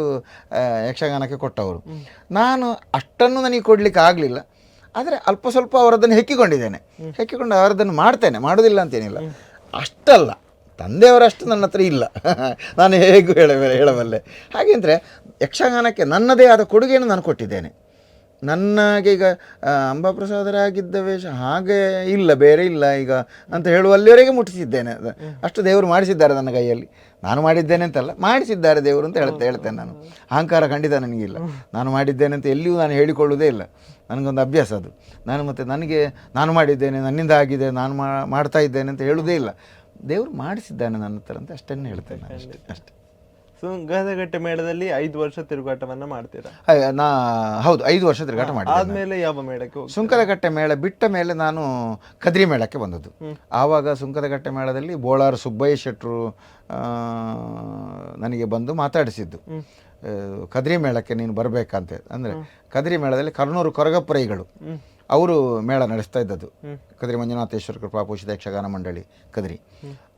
ಯಕ್ಷಗಾನಕ್ಕೆ ಕೊಟ್ಟವರು. ನಾನು ಅಷ್ಟನ್ನು ನನಗೆ ಕೊಡಲಿಕ್ಕೆ ಆಗಲಿಲ್ಲ, ಆದರೆ ಅಲ್ಪ ಸ್ವಲ್ಪ ಅವರದ್ದನ್ನು ಹೆಕ್ಕಿಕೊಂಡಿದ್ದೇನೆ. ಹೆಕ್ಕಿಕೊಂಡು ಅವರದ್ದನ್ನು ಮಾಡ್ತೇನೆ, ಮಾಡೋದಿಲ್ಲ ಅಂತೇನಿಲ್ಲ. ಅಷ್ಟಲ್ಲ, ತಂದೆಯವರಷ್ಟು ನನ್ನ ಹತ್ರ ಇಲ್ಲ, ನಾನು ಹೇಗೂ ಹೇಳಬಲ್ಲೆ. ಹಾಗೆಂದರೆ ಯಕ್ಷಗಾನಕ್ಕೆ ನನ್ನದೇ ಆದ ಕೊಡುಗೆಯನ್ನು ನಾನು ಕೊಟ್ಟಿದ್ದೇನೆ. ನನಗೆ ಈಗ ಅಂಬಾಪ್ರಸಾದರಾಗಿದ್ದ ವೇಷ ಹಾಗೆ ಇಲ್ಲ, ಬೇರೆ ಇಲ್ಲ ಈಗ ಅಂತ ಹೇಳುವಲ್ಲಿವರೆಗೆ ಮುಟ್ಟಿಸಿದ್ದೇನೆ. ಅಷ್ಟು ದೇವರು ಮಾಡಿಸಿದ್ದಾರೆ ನನ್ನ ಕೈಯಲ್ಲಿ. ನಾನು ಮಾಡಿದ್ದೇನೆ ಅಂತಲ್ಲ, ಮಾಡಿಸಿದ್ದಾರೆ ದೇವರು ಅಂತ ಹೇಳ್ತೇನೆ ನಾನು. ಅಹಂಕಾರ ಖಂಡಿತ ನನಗಿಲ್ಲ. ನಾನು ಮಾಡಿದ್ದೇನೆ ಅಂತ ಎಲ್ಲಿಯೂ ನಾನು ಹೇಳಿಕೊಳ್ಳುವುದೇ ಇಲ್ಲ. ನನಗೊಂದು ಅಭ್ಯಾಸ ಅದು. ನಾನು ಮಾಡಿದ್ದೇನೆ, ನನ್ನಿಂದ ಆಗಿದೆ, ನಾನು ಮಾಡ್ತಾ ಇದ್ದೇನೆ ಅಂತ ಹೇಳುವುದೇ ಇಲ್ಲ. ದೇವರು ಮಾಡಿಸಿದ್ದಾನೆ ನನ್ನ ಹತ್ರ ಅಂತ ಅಷ್ಟನ್ನೇ ಹೇಳ್ತೇನೆ ನಾನು, ಅಷ್ಟೇ. ಸುಂಕದಕಟ್ಟೆ ಮೇಳದಲ್ಲಿ 5 ವರ್ಷ ತಿರುಗಾಟವನ್ನ ಮಾಡ್ತೀರಾ? ಹೌದು, 5 ವರ್ಷ ತಿರುಗಾಟ ಮಾಡಿ ಆದ್ಮೇಲೆ ಯಾವ ಮೇಳಕ್ಕೆ? ಸುಂಕದಕಟ್ಟೆ ಮೇಳ ಬಿಟ್ಟ ಮೇಲೆ ನಾನು ಕದ್ರಿ ಮೇಳಕ್ಕೆ ಬಂದದ್ದು. ಆವಾಗ ಸುಂಕದಕಟ್ಟೆ ಮೇಳದಲ್ಲಿ ಬೋಳಾರ ಸುಬ್ಬಯ್ಯ ಶೆಟ್ಟರು ನನಗೆ ಬಂದು ಮಾತಾಡಿಸಿದ್ದು, ಕದ್ರಿ ಮೇಳಕ್ಕೆ ನೀನು ಬರಬೇಕಂತ. ಅಂದರೆ ಕದ್ರಿ ಮೇಳದಲ್ಲಿ ಕರ್ನೂರು ಕೊರಗಪ್ಪರೈಗಳು ಅವರು ಮೇಳ ನಡೆಸ್ತಾ ಇದ್ದದ್ದು. ಕದ್ರಿ ಮಂಜುನಾಥೇಶ್ವರ ಕೃಪಾಪೋಷಿತ ಯಕ್ಷಗಾನ ಮಂಡಳಿ ಕದ್ರಿ,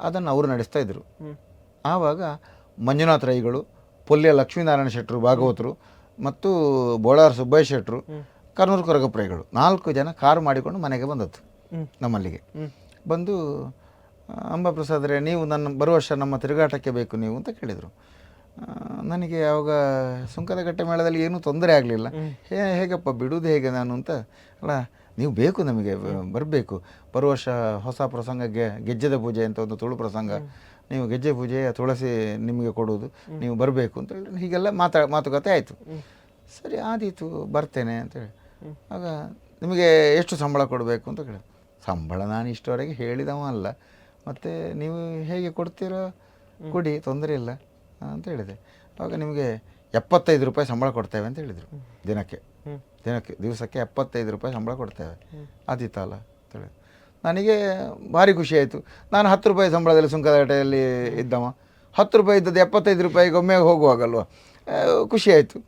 ಅದನ್ನು ಅವರು ನಡೆಸ್ತಾ ಇದ್ರು. ಆವಾಗ ಮಂಜುನಾಥ ರೈಗಳು, ಪೊಲ್ಯ ಲಕ್ಷ್ಮೀನಾರಾಯಣ ಶೆಟ್ಟರು ಭಾಗವತರು ಮತ್ತು ಬೋಳಾರ ಸುಬ್ಬಯ್ಯ ಶೆಟ್ಟರು, ಕರ್ನೂರು ಕೊರಗಪ್ಪರೈಗಳು 4 ಜನ ಕಾರು ಮಾಡಿಕೊಂಡು ಮನೆಗೆ ಬಂದದ್ದು ನಮ್ಮಲ್ಲಿಗೆ. ಬಂದು ಅಂಬಾಪ್ರಸಾದರೇ, ನೀವು ಬರುವ ವರ್ಷ ನಮ್ಮ ತಿರುಗಾಟಕ್ಕೆ ಬೇಕು ನೀವು ಅಂತ ಕೇಳಿದರು. ನನಗೆ ಆವಾಗ ಸುಂಕದಕಟ್ಟೆ ಮೇಳದಲ್ಲಿ ಏನೂ ತೊಂದರೆ ಆಗಲಿಲ್ಲ. ಹೇಗಪ್ಪ ಬಿಡುವುದು ಹೇಗೆ ನಾನು ಅಂತ. ಅಲ್ಲ, ನೀವು ಬೇಕು, ನಮಗೆ ಬರಬೇಕು. ಬರುವ ವರ್ಷ ಹೊಸ ಪ್ರಸಂಗಕ್ಕೆ ಗೆಜ್ಜೆದ ಪೂಜೆ ಅಂತ ಒಂದು ತುಳು ಪ್ರಸಂಗ, ನೀವು ಗೆಜ್ಜೆ ಪೂಜೆ ತುಳಸಿ ನಿಮಗೆ ಕೊಡುವುದು, ನೀವು ಬರಬೇಕು ಅಂತ ಹೇಳಿ ಹೀಗೆಲ್ಲ ಮಾತುಕತೆ ಆಯಿತು. ಸರಿ ಆದೀತು, ಬರ್ತೇನೆ ಅಂತೇಳಿ. ಆಗ ನಿಮಗೆ ಎಷ್ಟು ಸಂಬಳ ಕೊಡಬೇಕು ಅಂತ ಕೇಳಿ. ಸಂಬಳ ನಾನು ಇಷ್ಟವರೆಗೆ ಹೇಳಿದವ ಅಲ್ಲ, ಮತ್ತು ನೀವು ಹೇಗೆ ಕೊಡ್ತೀರೋ ಕೊಡಿ, ತೊಂದರೆ ಇಲ್ಲ ಅಂತ ಹೇಳಿದೆ. ಆವಾಗ ನಿಮಗೆ 75 ರೂಪಾಯಿ ಸಂಬಳ ಕೊಡ್ತೇವೆ ಅಂತ ಹೇಳಿದರು. ದಿವಸಕ್ಕೆ 75 ರೂಪಾಯಿ ಸಂಬಳ ಕೊಡ್ತೇವೆ. ಆದೀತಲ್ಲ ಅಂತೇಳಿ ನನಗೆ ಭಾರಿ ಖುಷಿ ಆಯಿತು. ನಾನು 10 ರೂಪಾಯಿ ಸಂಬಳದಲ್ಲಿ ಸುಂಕದಕಟ್ಟೆಯಲ್ಲಿ ಇದ್ದವ, 10 ರೂಪಾಯಿ ಇದ್ದದ್ದು 75 ರೂಪಾಯಿಗೆ ಒಮ್ಮೆ ಹೋಗುವಾಗಲ್ವ, ಖುಷಿ ಆಯಿತು.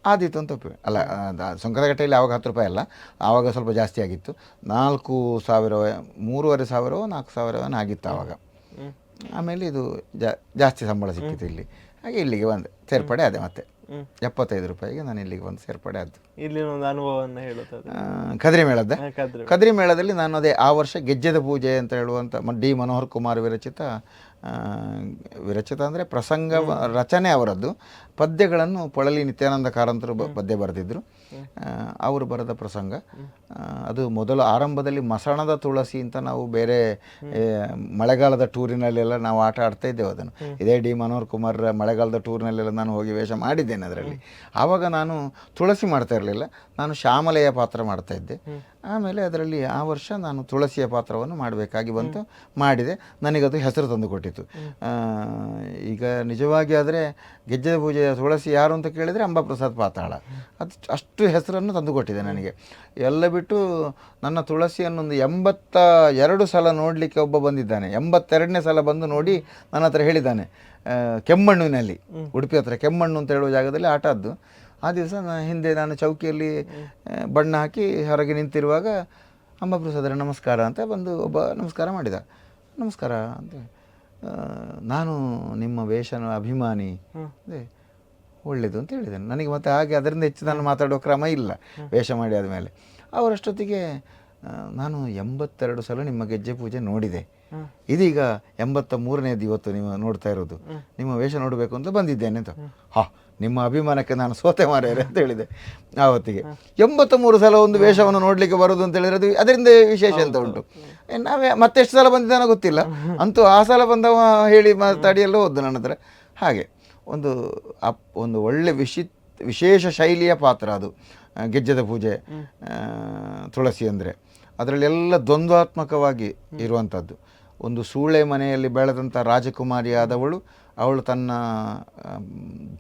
ಆದೀತು ಅಂತ ಒಪ್ಪಿವೆ. ಅಲ್ಲ, ಸುಂಕದಕಟ್ಟೆಯಲ್ಲಿ ಆವಾಗ 10 ರೂಪಾಯಿ ಅಲ್ಲ, ಆವಾಗ ಸ್ವಲ್ಪ ಜಾಸ್ತಿ ಆಗಿತ್ತು. 4,000, 3,500, 4,000 ಆಗಿತ್ತು ಆವಾಗ. ಆಮೇಲೆ ಇದು ಜಾಸ್ತಿ ಸಂಬಳ ಸಿಕ್ಕಿತ್ತು ಇಲ್ಲಿ. ಹಾಗೆ ಇಲ್ಲಿಗೆ ಬಂದೆ, ಸೇರ್ಪಡೆ ಆದೆ. ಮತ್ತೆ 75 ರೂಪಾಯಿಗೆ ನಾನು ಇಲ್ಲಿಗೆ ಬಂದು ಸೇರ್ಪಡೆ ಆದ್ದು. ಇಲ್ಲಿ ಒಂದು ಅನುಭವವನ್ನು ಹೇಳುತ್ತದೆ ಕದ್ರಿ ಮೇಳದ. ಕದ್ರಿ ಮೇಳದಲ್ಲಿ ನಾನು ಅದೇ ಆ ವರ್ಷ ಗೆಜ್ಜೆದ ಪೂಜೆ ಅಂತ ಹೇಳುವಂಥ ಡಿ ಮನೋಹರ್ ಕುಮಾರ್ ವಿರಚಿತ ಅಂದರೆ ಪ್ರಸಂಗ ರಚನೆ ಅವರದ್ದು. ಪದ್ಯಗಳನ್ನು ಪೊಳಲಿ ನಿತ್ಯಾನಂದ ಕಾರಂತರು ಪದ್ಯ ಬರೆದಿದ್ದರು. ಅವರು ಬರೆದ ಪ್ರಸಂಗ ಅದು. ಮೊದಲು ಆರಂಭದಲ್ಲಿ ಮಸಣದ ತುಳಸಿ ಅಂತ ನಾವು ಬೇರೆ ಮಳೆಗಾಲದ ಟೂರಿನಲ್ಲೆಲ್ಲ ನಾವು ಆಟ ಆಡ್ತಾ ಇದ್ದೇವೆ ಅದನ್ನು. ಇದೇ ಡಿ ಮನೋಹರ್ ಕುಮಾರ್ ಮಳೆಗಾಲದ ಟೂರ್ನಲ್ಲೆಲ್ಲ ನಾನು ಹೋಗಿ ವೇಷ ಮಾಡಿದ್ದೇನೆ ಅದರಲ್ಲಿ. ಆವಾಗ ನಾನು ತುಳಸಿ ಮಾಡ್ತಾ ಇರಲಿಲ್ಲ, ನಾನು ಶ್ಯಾಮಲೆಯ ಪಾತ್ರ ಮಾಡ್ತಾ ಇದ್ದೆ. ಆಮೇಲೆ ಅದರಲ್ಲಿ ಆ ವರ್ಷ ನಾನು ತುಳಸಿಯ ಪಾತ್ರವನ್ನು ಮಾಡಬೇಕಾಗಿ ಬಂತು, ಮಾಡಿದೆ. ನನಗದು ಹೆಸರು ತಂದು ಕೊಟ್ಟಿತ್ತು. ಈಗ ನಿಜವಾಗಿ ಆದರೆ ಗೆಜ್ಜೆದ ಪೂಜೆಯ ತುಳಸಿ ಯಾರು ಅಂತ ಕೇಳಿದರೆ ಅಂಬಾಪ್ರಸಾದ್ ಪಾತಾಳ, ಅದು ಅಷ್ಟು ಹೆಸರನ್ನು ತಂದು ಕೊಟ್ಟಿದೆ ನನಗೆ. ಎಲ್ಲ ಬಿಟ್ಟು ನನ್ನ ತುಳಸಿಯನ್ನೊಂದು 82 ಸಲ ನೋಡಲಿಕ್ಕೆ ಒಬ್ಬ ಬಂದಿದ್ದಾನೆ. 82ನೇ ಸಲ ಬಂದು ನೋಡಿ ನನ್ನ ಹತ್ರ ಹೇಳಿದ್ದಾನೆ, ಕೆಮ್ಮಣ್ಣುವಿನಲ್ಲಿ, ಉಡುಪಿ ಹತ್ರ ಕೆಮ್ಮಣ್ಣು ಅಂತ ಹೇಳುವ ಜಾಗದಲ್ಲಿ ಆಟ ಆದ್ದು. ಆ ದಿವಸ ಹಿಂದೆ ನಾನು ಚೌಕಿಯಲ್ಲಿ ಬಣ್ಣ ಹಾಕಿ ಹೊರಗೆ ನಿಂತಿರುವಾಗ ಅಂಬಾಪ್ರಸಾದರ ನಮಸ್ಕಾರ ಅಂತ ಬಂದು ಒಬ್ಬ ನಮಸ್ಕಾರ ಮಾಡಿದ. ನಮಸ್ಕಾರ ಅಂತ, ನಾನು ನಿಮ್ಮ ವೇಷನ ಅಭಿಮಾನಿ, ಅದೇ ಒಳ್ಳೆಯದು ಅಂತ ಹೇಳಿದ್ದೇನೆ. ನನಗೆ ಮತ್ತೆ ಹಾಗೆ ಅದರಿಂದ ಹೆಚ್ಚು ನಾನು ಮಾತಾಡೋ ಕ್ರಮ ಇಲ್ಲ ವೇಷ ಮಾಡಿ ಆದಮೇಲೆ. ಅವರಷ್ಟೊತ್ತಿಗೆ ನಾನು 82 ಸಲ ನಿಮ್ಮ ಗೆಜ್ಜೆ ಪೂಜೆ ನೋಡಿದೆ, ಇದೀಗ 83ನೇದು ಇವತ್ತು ನೀವು ನೋಡ್ತಾ ಇರೋದು, ನಿಮ್ಮ ವೇಷ ನೋಡಬೇಕು ಅಂತ ಬಂದಿದ್ದೇನೆ ಅಂತ. ನಿಮ್ಮ ಅಭಿಮಾನಕ್ಕೆ ನಾನು ಸೋತೆ ಮಾರೇರೆ ಅಂತ ಹೇಳಿದೆ. ಆವತ್ತಿಗೆ 83 ಸಲ ಒಂದು ವೇಷವನ್ನು ನೋಡಲಿಕ್ಕೆ ಬರೋದು ಅಂತ ಹೇಳಿರೋದು ಅದರಿಂದ ವಿಶೇಷ ಅಂತ ಉಂಟು. ನಾವೇ ಮತ್ತೆಷ್ಟು ಸಲ ಬಂದಿದ್ದಾನೋ ಗೊತ್ತಿಲ್ಲ, ಅಂತೂ ಆ ಸಲ ಬಂದವ ಹೇಳಿ ಮಾತಾಡಿಯೆಲ್ಲ ಹೋದ್ದು ನನ್ನ ಹತ್ರ. ಹಾಗೆ ಒಂದು ಒಳ್ಳೆ ವಿಶೇಷ ಶೈಲಿಯ ಪಾತ್ರ ಅದು ಗೆಜ್ಜೆದ ಪೂಜೆ ತುಳಸಿ ಅಂದರೆ. ಅದರಲ್ಲೆಲ್ಲ ದ್ವಂದ್ವಾತ್ಮಕವಾಗಿ ಇರುವಂಥದ್ದು. ಒಂದು ಸೂಳೆ ಮನೆಯಲ್ಲಿ ಬೆಳೆದಂಥ ರಾಜಕುಮಾರಿಯಾದವಳು, ಅವಳು ತನ್ನ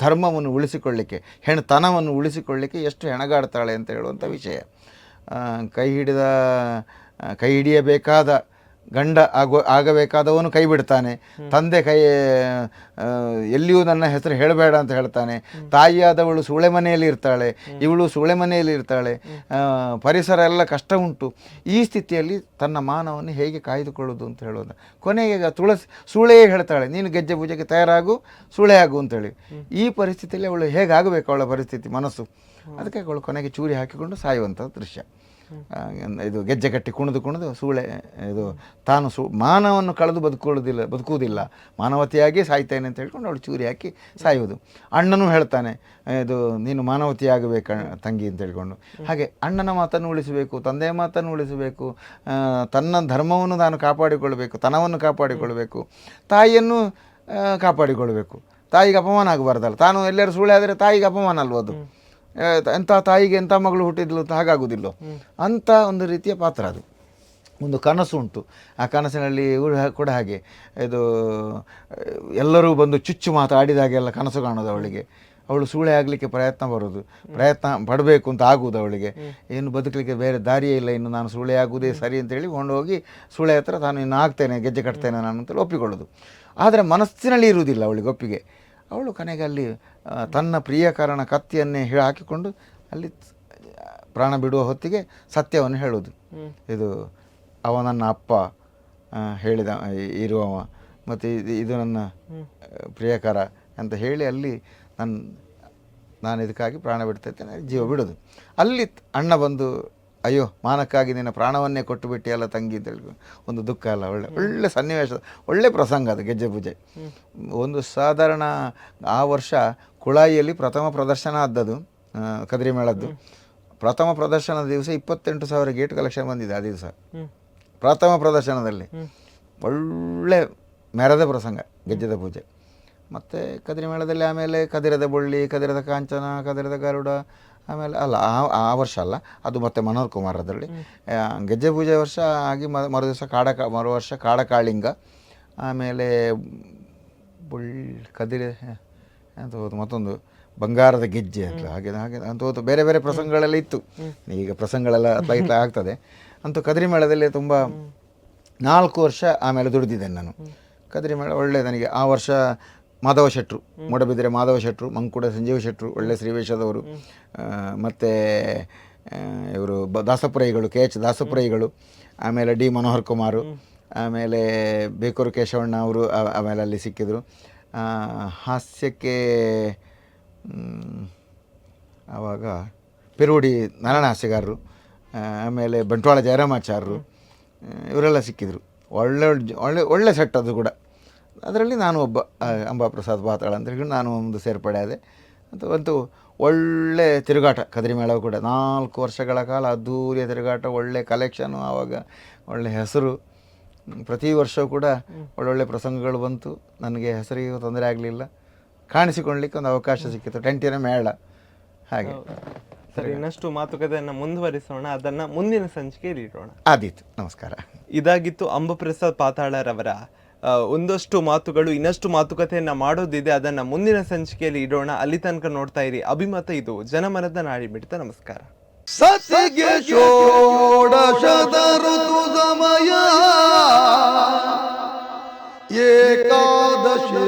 ಧರ್ಮವನ್ನು ಉಳಿಸಿಕೊಳ್ಳಿಕ್ಕೆ, ಹೆಣ್ತನವನ್ನು ಉಳಿಸಿಕೊಳ್ಳಿಕ್ಕೆ ಎಷ್ಟು ಹೆಣಗಾಡ್ತಾಳೆ ಅಂತ ಹೇಳುವಂಥ ವಿಷಯ. ಕೈ ಹಿಡಿಯಬೇಕಾದ ಗಂಡ ಆಗಬೇಕಾದವನು ಕೈ ಬಿಡ್ತಾನೆ, ತಂದೆ ಎಲ್ಲಿಯೂ ನನ್ನ ಹೆಸರು ಹೇಳಬೇಡ ಅಂತ ಹೇಳ್ತಾನೆ, ತಾಯಿಯಾದವಳು ಸೂಳೆ ಮನೆಯಲ್ಲಿ ಇರ್ತಾಳೆ, ಇವಳು ಸೂಳೆ ಮನೆಯಲ್ಲಿ ಇರ್ತಾಳೆ, ಪರಿಸರ ಎಲ್ಲ ಕಷ್ಟ ಉಂಟು. ಈ ಸ್ಥಿತಿಯಲ್ಲಿ ತನ್ನ ಮಾನವನ್ನು ಹೇಗೆ ಕಾಯ್ದುಕೊಳ್ಳೋದು ಅಂತ ಹೇಳೋದು. ಕೊನೆಗೆ ಸೂಳೆಯೇ ಹೇಳ್ತಾಳೆ, ನೀನು ಗೆಜ್ಜೆ ಪೂಜೆಗೆ ತಯಾರಾಗು, ಸೂಳೆ ಆಗು ಅಂತೇಳಿ. ಈ ಪರಿಸ್ಥಿತಿಯಲ್ಲಿ ಅವಳು ಹೇಗಾಗಬೇಕು, ಅವಳ ಪರಿಸ್ಥಿತಿ ಮನಸ್ಸು, ಅದಕ್ಕೆ ಅವಳು ಕೊನೆಗೆ ಚೂರಿ ಹಾಕಿಕೊಂಡು ಸಾಯುವಂಥ ದೃಶ್ಯ. ಇದು ಗೆಜ್ಜೆ ಕಟ್ಟಿ ಕುಣಿದು ಸೂಳೆ ಇದು ತಾನು ಮಾನವನ್ನು ಕಳೆದು ಬದುಕುವುದಿಲ್ಲ, ಮಾನವತಿಯಾಗಿ ಸಾಯ್ತೇನೆ ಅಂತ ಹೇಳ್ಕೊಂಡು ಅವಳು ಚೂರಿ ಹಾಕಿ ಸಾಯುವುದು. ಅಣ್ಣನೂ ಹೇಳ್ತಾನೆ, ಇದು ನೀನು ಮಾನವತಿಯಾಗಬೇಕು ತಂಗಿ ಅಂತ ಹೇಳ್ಕೊಂಡು. ಹಾಗೆ ಅಣ್ಣನ ಮಾತನ್ನು ಉಳಿಸಬೇಕು, ತಂದೆಯ ಮಾತನ್ನು ಉಳಿಸಬೇಕು, ತನ್ನ ಧರ್ಮವನ್ನು ತಾನು ಕಾಪಾಡಿಕೊಳ್ಬೇಕು, ತನವನ್ನು ಕಾಪಾಡಿಕೊಳ್ಬೇಕು, ತಾಯಿಯನ್ನು ಕಾಪಾಡಿಕೊಳ್ಬೇಕು. ತಾಯಿಗೆ ಅಪಮಾನ ಆಗಬಾರ್ದಲ್ಲ, ತಾನು ಎಲ್ಲರೂ ಸೂಳೆ ಆದರೆ ತಾಯಿಗೆ ಅಪಮಾನ ಅಲ್ವದು. ಎಂಥ ತಾಯಿಗೆ ಎಂಥ ಮಗಳು ಹುಟ್ಟಿದ್ಲು ಅಂತ ಹಾಗಾಗುವುದಿಲ್ಲ ಅಂಥ ಒಂದು ರೀತಿಯ ಪಾತ್ರ ಅದು. ಒಂದು ಕನಸು ಉಂಟು, ಆ ಕನಸಿನಲ್ಲಿ ಕೂಡ ಹಾಗೆ ಇದು ಎಲ್ಲರೂ ಬಂದು ಚುಚ್ಚು ಮಾತಾಡಿದಾಗೆಲ್ಲ ಕನಸು ಕಾಣೋದು ಅವಳಿಗೆ. ಅವಳು ಸೂಳೆ ಆಗಲಿಕ್ಕೆ ಪ್ರಯತ್ನ ಪಡಬೇಕು ಅಂತ ಆಗುವುದು ಅವಳಿಗೆ. ಏನು ಬದುಕಲಿಕ್ಕೆ ಬೇರೆ ದಾರಿಯೇ ಇಲ್ಲ, ಇನ್ನು ನಾನು ಸೂಳೆ ಆಗುವುದೇ ಸರಿ ಅಂತೇಳಿ ಕೊಂಡೋಗಿ ಸೂಳೆ ಹತ್ರ ತಾನು ಇನ್ನು ಆಗ್ತೇನೆ, ಗೆಜ್ಜೆ ಕಟ್ತೇನೆ ನಾನು ಅಂತೇಳಿ ಒಪ್ಪಿಕೊಳ್ಳೋದು. ಆದರೆ ಮನಸ್ಸಿನಲ್ಲಿ ಇರುವುದಿಲ್ಲ ಅವಳಿಗೆ ಒಪ್ಪಿಗೆ. ಅವಳು ಕೊನೆಗೆ ಅಲ್ಲಿ ತನ್ನ ಪ್ರಿಯಕರಣ ಕತ್ತಿಯನ್ನೇ ಹಾಕಿಕೊಂಡು ಅಲ್ಲಿ ಪ್ರಾಣ ಬಿಡುವ ಹೊತ್ತಿಗೆ ಸತ್ಯವನ್ನು ಹೇಳೋದು. ಇದು ಅವ ನನ್ನ ಅಪ್ಪ ಹೇಳಿದ ಇರುವವ, ಮತ್ತು ಇದು ನನ್ನ ಪ್ರಿಯಕರ ಅಂತ ಹೇಳಿ ಅಲ್ಲಿ ನಾನು ಇದಕ್ಕಾಗಿ ಪ್ರಾಣ ಬಿಡ್ತೇನೆ, ಜೀವ ಬಿಡೋದು. ಅಲ್ಲಿ ಅಣ್ಣ ಬಂದು, ಅಯ್ಯೋ ಮಾನಕ್ಕಾಗಿ ನಿನ್ನ ಪ್ರಾಣವನ್ನೇ ಕೊಟ್ಟು ಬಿಟ್ಟಿಯಲ್ಲ ತಂಗಿ ಅಂತ ಹೇಳಿ ಒಂದು ದುಃಖ ಅಲ್ಲ. ಒಳ್ಳೆ ಸನ್ನಿವೇಶ, ಒಳ್ಳೆ ಪ್ರಸಂಗ ಅದು ಗೆಜ್ಜೆ ಪೂಜೆ. ಒಂದು ಸಾಧಾರಣ ಆ ವರ್ಷ ಕುಳಾಯಿಯಲ್ಲಿ ಪ್ರಥಮ ಪ್ರದರ್ಶನ ಆದದ್ದು, ಕದ್ರಿ ಮೇಳದ್ದು ಪ್ರಥಮ ಪ್ರದರ್ಶನದ ದಿವಸ 28,000 ಗೇಟ್ ಕಲೆಕ್ಷನ್ ಬಂದಿದೆ. ಆ ದಿವಸ ಪ್ರಥಮ ಪ್ರದರ್ಶನದಲ್ಲಿ ಒಳ್ಳೆ ಮೆರೆದ ಪ್ರಸಂಗ ಗೆಜ್ಜೆದ ಪೂಜೆ. ಮತ್ತು ಕದ್ರಿ ಮೇಳದಲ್ಲಿ ಆಮೇಲೆ ಕದಿರದ ಬೊಳ್ಳಿ, ಕದಿರದ ಕಾಂಚನ, ಕದಿರದ ಗರುಡ, ಆಮೇಲೆ ಆ ವರ್ಷ ಅಲ್ಲ, ಅದು ಮತ್ತು ಮನೋಹರ್ ಕುಮಾರ್ ಅದರಲ್ಲಿ ಗೆಜ್ಜೆ ಪೂಜೆ ವರ್ಷ ಆಗಿ ಮರುದಿವಸ ಮರು ವರ್ಷ ಕಾಡಕಾಳಿಂಗ, ಆಮೇಲೆ ಕದಿರೆ ಅಂತ ಹೋದು, ಮತ್ತೊಂದು ಬಂಗಾರದ ಗೆಜ್ಜೆ ಅಂತ ಹಾಗೆ ಅಂತ ಹೋದು, ಬೇರೆ ಬೇರೆ ಪ್ರಸಂಗಗಳೆಲ್ಲ ಇತ್ತು. ಈಗ ಪ್ರಸಂಗಗಳೆಲ್ಲ ಅತ್ಲ ಆಗ್ತದೆ. ಅಂತೂ ಕದ್ರಿ ಮೇಳದಲ್ಲಿ ತುಂಬ 4 ವರ್ಷ ಆಮೇಲೆ ದುಡಿದಿದ್ದೇನೆ ನಾನು. ಕದ್ರಿ ಮೇಳ ಒಳ್ಳೆ ನನಗೆ ಆ ವರ್ಷ ಮಾಧವ ಶೆಟ್ರು, ಮೂಡಬಿದ್ರೆ ಮಾಧವ ಶೆಟ್ರು, ಮಂಕುಡ ಸಂಜೀವ ಶೆಟ್ರು, ಒಳ್ಳೆ ಶ್ರೀವೇಶದವರು, ಮತ್ತು ಇವರು ದಾಸಪುರೈಗಳು, KH ದಾಸಪುರೈಗಳು, ಆಮೇಲೆ ಡಿ ಮನೋಹರ್ ಕುಮಾರು, ಆಮೇಲೆ ಬೇಕೂರು ಕೇಶವಣ್ಣ ಅವರು ಆಮೇಲೆ ಅಲ್ಲಿ ಸಿಕ್ಕಿದ್ರು. ಹಾಸ್ಯಕ್ಕೆ ಆವಾಗ ಪೆರುಡಿ ನಾರಾಯಣ ಹಾಸ್ಯಗಾರರು, ಆಮೇಲೆ ಬಂಟ್ವಾಳ ಜಯರಾಮಾಚಾರ್ಯರು, ಇವರೆಲ್ಲ ಸಿಕ್ಕಿದ್ರು. ಒಳ್ಳೆ ಸೆಟ್ ಅದು ಕೂಡ. ಅದರಲ್ಲಿ ನಾನು ಒಬ್ಬ ಅಂಬಾಪ್ರಸಾದ್ ಪಾತಾಳ ಅಂತ ಹೇಳಿ ನಾನು ಒಂದು ಸೇರ್ಪಡೆ ಆದೆ. ಅಂತೂ ಒಳ್ಳೆ ತಿರುಗಾಟ ಕದ್ರಿ ಮೇಳವು ಕೂಡ 4 ವರ್ಷಗಳ ಕಾಲ ಅದ್ಧೂರಿಯ ತಿರುಗಾಟ, ಒಳ್ಳೆ ಕಲೆಕ್ಷನು, ಆವಾಗ ಒಳ್ಳೆ ಹೆಸರು. ಪ್ರತಿ ವರ್ಷವೂ ಕೂಡ ಒಳ್ಳೊಳ್ಳೆ ಪ್ರಸಂಗಗಳು ಬಂತು. ನನಗೆ ಹೆಸರಿಗೂ ತೊಂದರೆ ಆಗಲಿಲ್ಲ, ಕಾಣಿಸಿಕೊಳ್ಳಲಿಕ್ಕೆ ಒಂದು ಅವಕಾಶ ಸಿಕ್ಕಿತ್ತು. ಟೆಂಟಿನ ಮೇಳ ಹಾಗೆ ಸರ್, ಇನ್ನಷ್ಟು ಮಾತುಕತೆಯನ್ನ ಮುಂದುವರಿಸೋಣ, ಅದನ್ನ ಮುಂದಿನ ಸಂಚಿಕೆಯಲ್ಲಿ ಇಡೋಣ. ಆದೀತು, ನಮಸ್ಕಾರ. ಇದಾಗಿತ್ತು ಅಂಬಪ್ರಸಾದ್ ಪಾತಾಳರವರ ಒಂದಷ್ಟು ಮಾತುಗಳು. ಇನ್ನಷ್ಟು ಮಾತುಕತೆಯನ್ನ ಮಾಡೋದಿದೆ, ಅದನ್ನ ಮುಂದಿನ ಸಂಚಿಕೆಯಲ್ಲಿ ಇಡೋಣ. ಅಲ್ಲಿ ತನಕ ನೋಡ್ತಾ ಇರಿ ಅಭಿಮತ. ಇದು ಜನಮನದ ನಾಡಿ ಮಿಡಿತ. ನಮಸ್ಕಾರ. ಸತಿಗೆ ಷೋಡಶದ ಋತು ಸಮಯ ಏಕಾದಶಿ